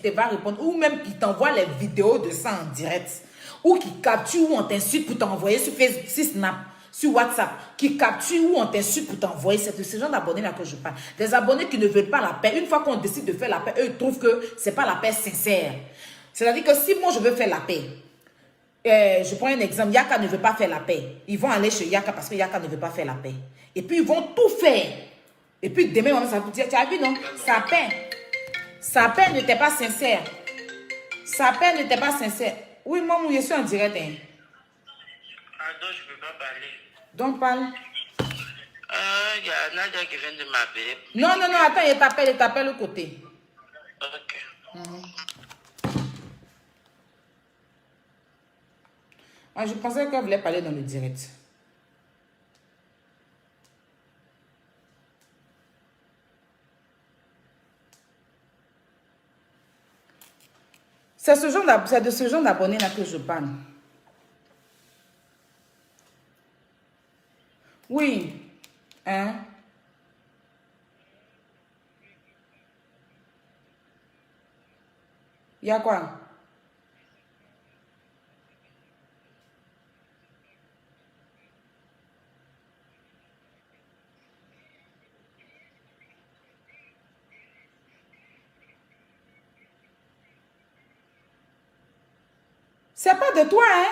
Speaker 1: va répondre. Ou même qui t'envoient les vidéos de ça en direct. Ou qui capturent ou on t'insulte pour t'envoyer sur Facebook, sur Snap, sur WhatsApp. Qui capturent ou on t'insulte pour t'envoyer. C'est de ce genre d'abonnés-là que je parle. Des abonnés qui ne veulent pas la paix. Une fois qu'on décide de faire la paix, eux ils trouvent que ce n'est pas la paix sincère. C'est-à-dire que si moi je veux faire la paix, je prends un exemple, Yaka ne veut pas faire la paix. Ils vont aller chez Yaka parce que Yaka ne veut pas faire la paix. Et puis ils vont tout faire. Et puis demain, ça va vous dire, tu as vu non? Sa paix n'était pas sincère. Sa paix n'était pas sincère. Oui, moi, je suis en direct. Hein.
Speaker 3: Ah, donc je ne peux pas parler.
Speaker 1: Donc parle.
Speaker 3: Il y a Nadia qui vient de m'appeler.
Speaker 1: Non, attends, il t'appelle au côté.
Speaker 3: Ok.
Speaker 1: Ah, je pensais qu'elle voulait parler dans le direct. C'est de ce genre d'abonnés là que je parle. Oui. Hein? Il y a quoi? C'est pas de toi, hein?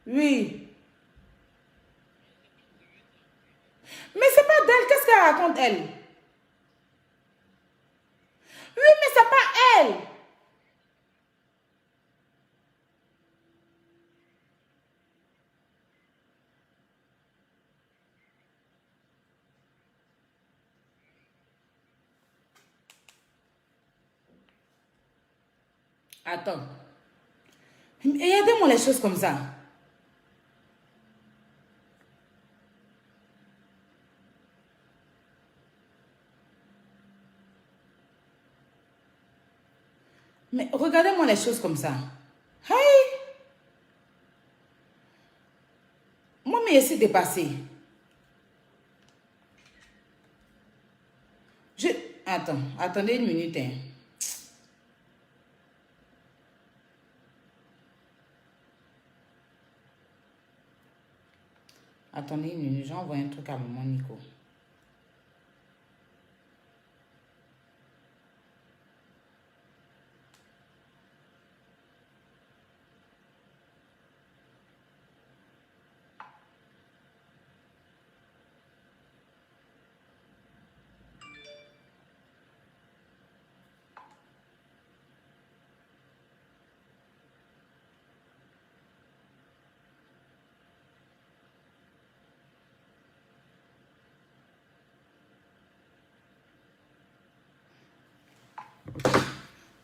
Speaker 1: Oui. Mais c'est pas d'elle. Qu'est-ce qu'elle raconte, elle? Oui, mais c'est pas elle. Attends. Regardez-moi les choses comme ça. Mais regardez-moi les choses comme ça. Hey! Moi, mais c'est dépassé. Attends, attendez une minute. Hein. Attendez une minute, j'envoie un truc à maman Nico.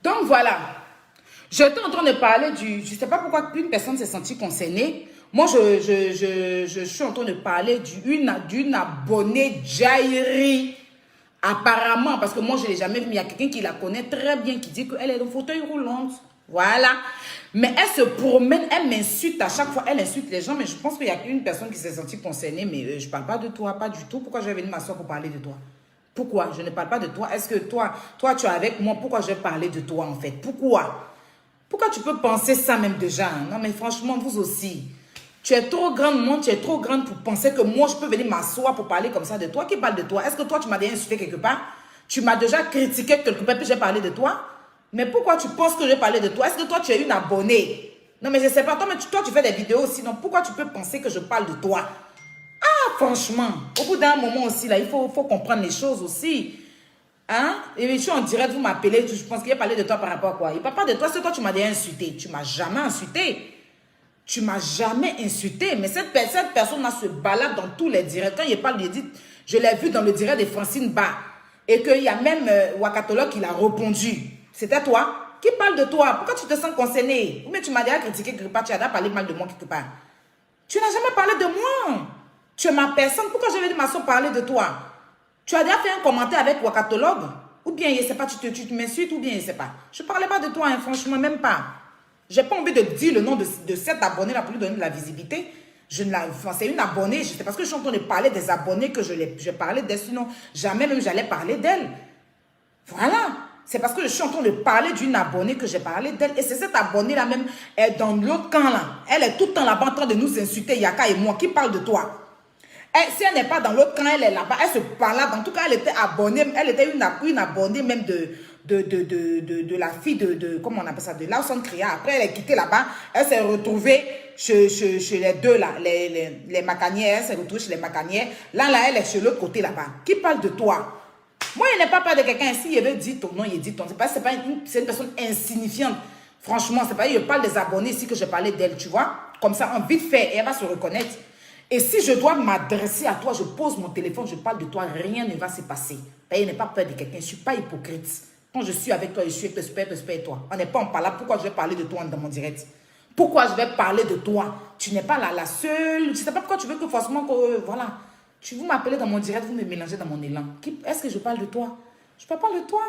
Speaker 1: Donc voilà, j'étais en train de parler du... Je ne sais pas pourquoi une personne s'est sentie concernée. Moi, je suis en train de parler d'une abonnée Jairi. Apparemment, parce que moi, je ne l'ai jamais vu, mais il y a quelqu'un qui la connaît très bien, qui dit qu'elle est en fauteuil roulante. Voilà. Mais elle se promène, elle m'insulte à chaque fois, elle insulte les gens, mais je pense qu'il y a une personne qui s'est sentie concernée, mais je ne parle pas de toi, pas du tout. Pourquoi je vais venir m'asseoir pour parler de toi? Pourquoi? Je ne parle pas de toi. Est-ce que toi, tu es avec moi? Pourquoi je vais parler de toi, en fait? Pourquoi? Pourquoi tu peux penser ça même déjà? Non, mais franchement, vous aussi. Tu es trop grande, moi, tu es trop grande pour penser que moi, je peux venir m'asseoir pour parler comme ça de toi. Qui parle de toi? Est-ce que toi, tu m'as déjà insulté quelque part? Tu m'as déjà critiqué quelque part, puis j'ai parlé de toi? Mais pourquoi tu penses que je vais parler de toi? Est-ce que toi, tu es une abonnée? Non, mais je ne sais pas. Toi, tu fais des vidéos aussi. Donc, pourquoi tu peux penser que je parle de toi? Ah, franchement, au bout d'un moment aussi, là, il faut comprendre les choses aussi. Hein? Et je suis en direct, vous m'appelez, je pense qu'il a parlé de toi par rapport à quoi? Il ne parle pas de toi, c'est toi, tu m'as déjà insulté. Tu ne m'as jamais insulté. Tu ne m'as jamais insulté. Mais cette personne-là se balade dans tous les directs. Quand il parle, il dit, je l'ai vu dans le direct de Francine Ba. Et qu'il y a même Wakatolog qui l'a répondu. C'était toi? Qui parle de toi? Pourquoi tu te sens concerné? Ou bien tu m'as déjà critiqué quelque part, tu as déjà parlé mal de moi quelque part. Tu n'as jamais parlé de moi. Tu es ma personne. Pourquoi je vais m'asseoir parler de toi? Tu as déjà fait un commentaire avec Wakatolog? Ou bien, je ne sais pas, tu m'insultes ou bien, je ne sais pas. Je ne parlais pas de toi, hein, franchement, même pas. Je n'ai pas envie de dire le nom de cette abonnée-là pour lui donner de la visibilité. C'est une abonnée. C'est parce que je suis en train de parler des abonnés que je parlais d'elle. Sinon, jamais même j'allais parler d'elle. Voilà. C'est parce que je suis en train de parler d'une abonnée que j'ai parlé d'elle. Et c'est cette abonnée-là même, elle est dans l'autre camp là. Elle est tout le temps là-bas en train de nous insulter, Yaka et moi. Qui parle de toi? Si elle n'est pas dans l'autre camp, elle est là-bas. Elle se parle là. En tout cas, elle était abonnée. Elle était une abonnée même de la fille comment on appelle ça, de Lawson Cria. Après, elle est quittée là-bas. Elle s'est retrouvée chez les deux là, les Macanières. Elle s'est retrouvée chez les Macanières. Là, elle est chez l'autre côté là-bas. Qui parle de toi? Moi, il n'est pas peur de quelqu'un. Si il veut dire ton nom, il dit ton nom. C'est une personne insignifiante. Franchement, c'est pas, il parle des abonnés ici que je parlais d'elle, tu vois. Comme ça, en vite fait, elle va se reconnaître. Et si je dois m'adresser à toi, je pose mon téléphone, je parle de toi, rien ne va se passer. Il n'est pas peur de quelqu'un, je ne suis pas hypocrite. Quand je suis avec toi, je suis avec toi. On n'est pas en parlant. Pourquoi je vais parler de toi dans mon direct? Pourquoi je vais parler de toi? Tu n'es pas la seule. Je ne sais pas pourquoi tu veux que forcément voilà. Vous m'appelez dans mon direct, vous me mélangez dans mon élan. Est-ce que je parle de toi? Je ne parle pas de toi.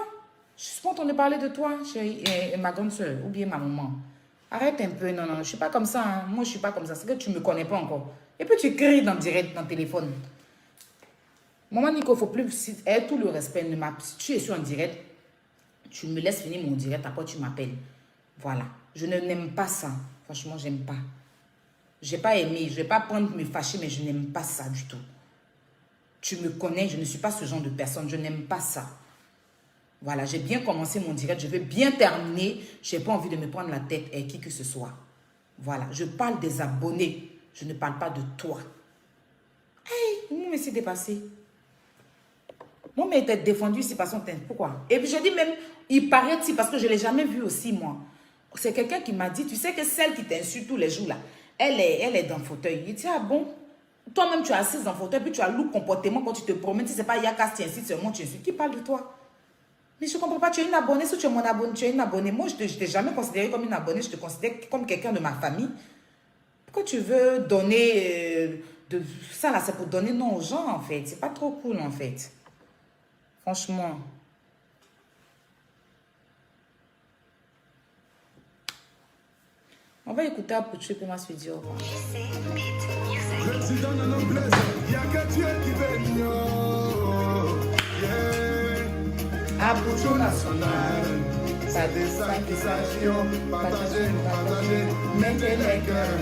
Speaker 1: Je suis pas en train de parler de toi, chérie, et ma grande soeur, ou bien ma maman. Arrête un peu, non, je ne suis pas comme ça. Hein. Moi, je ne suis pas comme ça. C'est que tu ne me connais pas encore. Et puis, tu cries dans le direct, dans le téléphone. Maman Nico, il ne faut plus... Si tout le respect, si tu es sur un direct, tu me laisses finir mon direct, après tu m'appelles. Voilà. Je n'aime pas ça. Franchement, je n'aime pas. Je n'ai pas aimé. Je ne vais pas prendre me fâcher, mais je n'aime pas ça du tout. Tu me connais, je ne suis pas ce genre de personne. Je n'aime pas ça. Voilà, j'ai bien commencé mon direct. Je veux bien terminer. Je n'ai pas envie de me prendre la tête avec qui que ce soit. Voilà. Je parle des abonnés. Je ne parle pas de toi. Hey, moi, mais c'est dépassé. Moi, mais t'es défendu ici par son teint. Pourquoi? Et puis, je dis même, il paraît ici parce que je ne l'ai jamais vu aussi, moi. C'est quelqu'un qui m'a dit, tu sais que celle qui t'insulte tous les jours, là, elle est dans le fauteuil. Il dit, ah bon? Toi-même, tu es assise dans le fauteuil, puis tu as le comportement quand tu te promènes. Si ce n'est pas Yaka, tu incites seulement, tu insultes. Qui parle de toi? Mais je ne comprends pas, tu es une abonnée, si tu es mon abonné, tu es une abonnée. Moi, je ne t'ai jamais considéré comme une abonnée, je te considère comme quelqu'un de ma famille. Pourquoi tu veux donner ça là, c'est pour donner nom aux gens en fait. C'est pas trop cool en fait. Franchement. On va écouter un peu de pour ma suite dire au revoir.
Speaker 4: Président en anglaise, il y a que Dieu qui veut.
Speaker 1: Aboujo national,
Speaker 4: ça descend qui s'agit, partager, mettez les cœurs,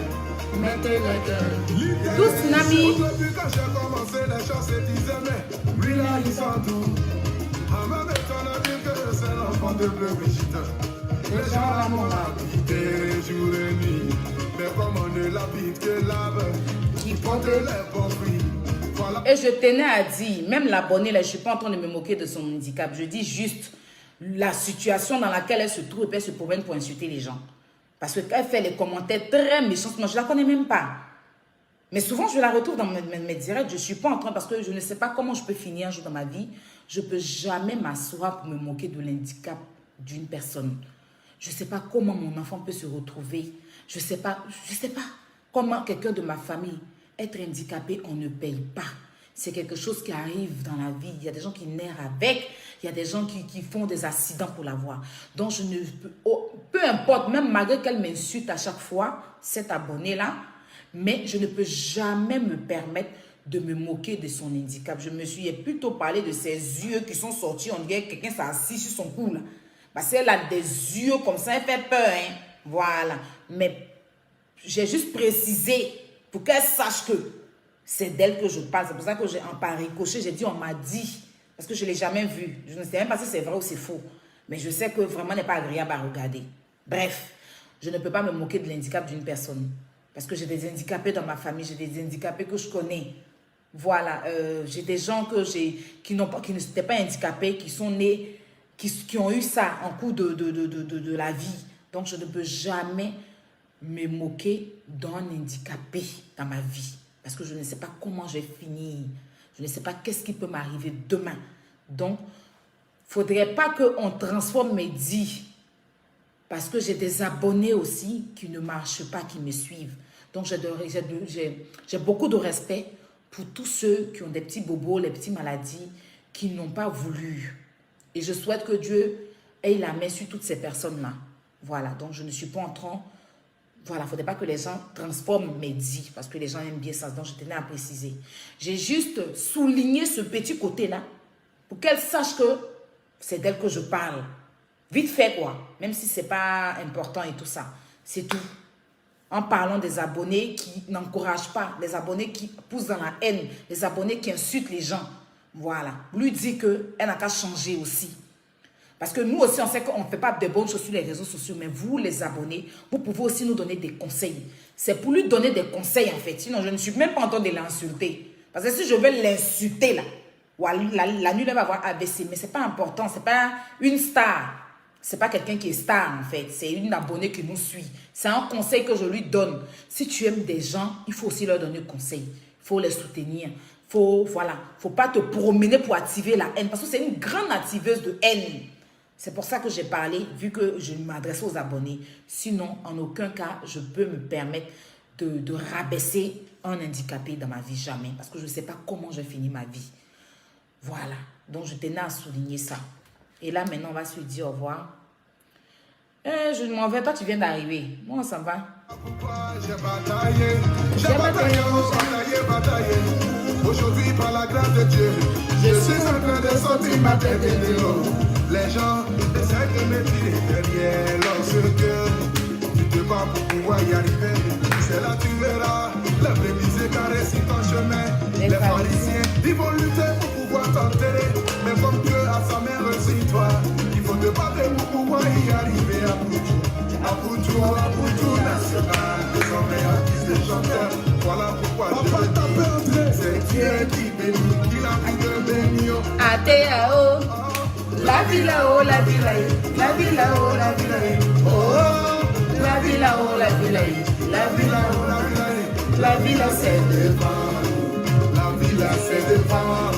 Speaker 4: mettez les cœurs.
Speaker 1: Douce Nami.
Speaker 4: Depuis quand j'ai commencé, les gens se disaient, mais lui là, ils sont tout. En même temps, on a dit que c'est l'enfant de Bleu Brigitte. Les gens m'ont habité jour et nuit, mais comme on ne l'habite que l'ave, qui porte les bons fruits.
Speaker 1: Et je tenais à dire, même l'abonné, là, je ne suis pas en train de me moquer de son handicap. Je dis juste la situation dans laquelle elle se trouve et puis elle se promène pour insulter les gens. Parce qu'elle fait les commentaires très méchants. Moi, je ne la connais même pas. Mais souvent, je la retrouve dans mes directs. Je ne suis pas en train, parce que je ne sais pas comment je peux finir un jour dans ma vie. Je ne peux jamais m'asseoir pour me moquer de l'handicap d'une personne. Je ne sais pas comment mon enfant peut se retrouver. Je ne sais pas comment quelqu'un de ma famille... Être handicapé, on ne paye pas. C'est quelque chose qui arrive dans la vie. Il y a des gens qui naissent avec. Il y a des gens qui font des accidents pour l'avoir. Donc, je ne peux... peu importe, même malgré qu'elle m'insulte à chaque fois, cet abonné-là, mais je ne peux jamais me permettre de me moquer de son handicap. Je me suis plutôt parlé de ses yeux qui sont sortis. On dirait que quelqu'un s'est assis sur son cou, là. Parce qu'elle a des yeux comme ça, elle fait peur, hein. Voilà. Mais j'ai juste précisé... pour qu'elle sache que c'est d'elle que je parle. C'est pour ça que j'ai en par ricochet, j'ai dit, on m'a dit. Parce que je ne l'ai jamais vu. Je ne sais même pas si c'est vrai ou c'est faux. Mais je sais que vraiment, n'est pas agréable à regarder. Bref, je ne peux pas me moquer de l'handicap d'une personne. Parce que j'ai des handicapés dans ma famille. J'ai des handicapés que je connais. Voilà. J'ai des gens qui n'étaient pas handicapés, qui sont nés, qui ont eu ça en cours de la vie. Donc, je ne peux jamais... me moquer d'un handicapé dans ma vie. Parce que je ne sais pas comment je vais finir. Je ne sais pas qu'est-ce qui peut m'arriver demain. Donc, il ne faudrait pas qu'on transforme mes dits. Parce que j'ai des abonnés aussi qui ne marchent pas, qui me suivent. Donc, j'ai beaucoup de respect pour tous ceux qui ont des petits bobos, les petites maladies, qui n'ont pas voulu. Et je souhaite que Dieu ait la main sur toutes ces personnes-là. Voilà. Donc, je ne suis pas en train... Voilà, il ne faudrait pas que les gens transforment mes dits parce que les gens aiment bien ça. Donc, je tenais à préciser. J'ai juste souligné ce petit côté-là pour qu'elle sache que c'est d'elle que je parle. Vite fait, quoi. Même si ce n'est pas important et tout ça. C'est tout. En parlant des abonnés qui n'encouragent pas, les abonnés qui poussent dans la haine, les abonnés qui insultent les gens. Voilà. Lui dit qu'elle n'a qu'à changer aussi. Parce que nous aussi, on sait qu'on ne fait pas de bonnes choses sur les réseaux sociaux, mais vous, les abonnés, vous pouvez aussi nous donner des conseils. C'est pour lui donner des conseils, en fait. Sinon, je ne suis même pas en train de l'insulter. Parce que si je veux l'insulter, là, la nuit, elle va avoir AVC. Mais ce n'est pas important. Ce n'est pas une star. Ce n'est pas quelqu'un qui est star, en fait. C'est une abonnée qui nous suit. C'est un conseil que je lui donne. Si tu aimes des gens, il faut aussi leur donner conseil. Il faut les soutenir. Voilà. Faut pas te promener pour activer la haine. Parce que c'est une grande activeuse de haine. C'est pour ça que j'ai parlé, vu que je m'adresse aux abonnés. Sinon, en aucun cas, je peux me permettre de rabaisser un handicapé dans ma vie. Jamais. Parce que je ne sais pas comment je vais finir ma vie. Voilà. Donc, je tenais à souligner ça. Et là, maintenant, on va se dire au revoir. Je m'en vais. Toi, tu viens d'arriver. Moi, on s'en va.
Speaker 4: J'ai bataillé. Aujourd'hui, par la grâce de Dieu, je suis en train de sortir ma tête de l'eau. Les gens essaient de me tirer derrière lorsque tu te bats pour pouvoir y arriver. C'est là que tu verras les brebis carrés sur ton chemin. Les pharisiens, ils vont lutter pour pouvoir t'enterrer. Mais comme Dieu a sa main sur toi, il faut te battre pour pouvoir y arriver à Poutou national. Désormais artistes et chanteurs, voilà pourquoi je le dis. C'est Dieu qui bénit, qui n'a plus de béni.
Speaker 1: Athéao. La vie là-haut, la vie là-haut, la vie là-haut, la vie là-haut. Oh, la vie là-haut, la vie là-haut, la vie là-haut, la vie là-haut. La vie là, c'est devant.
Speaker 4: La vie là, c'est devant.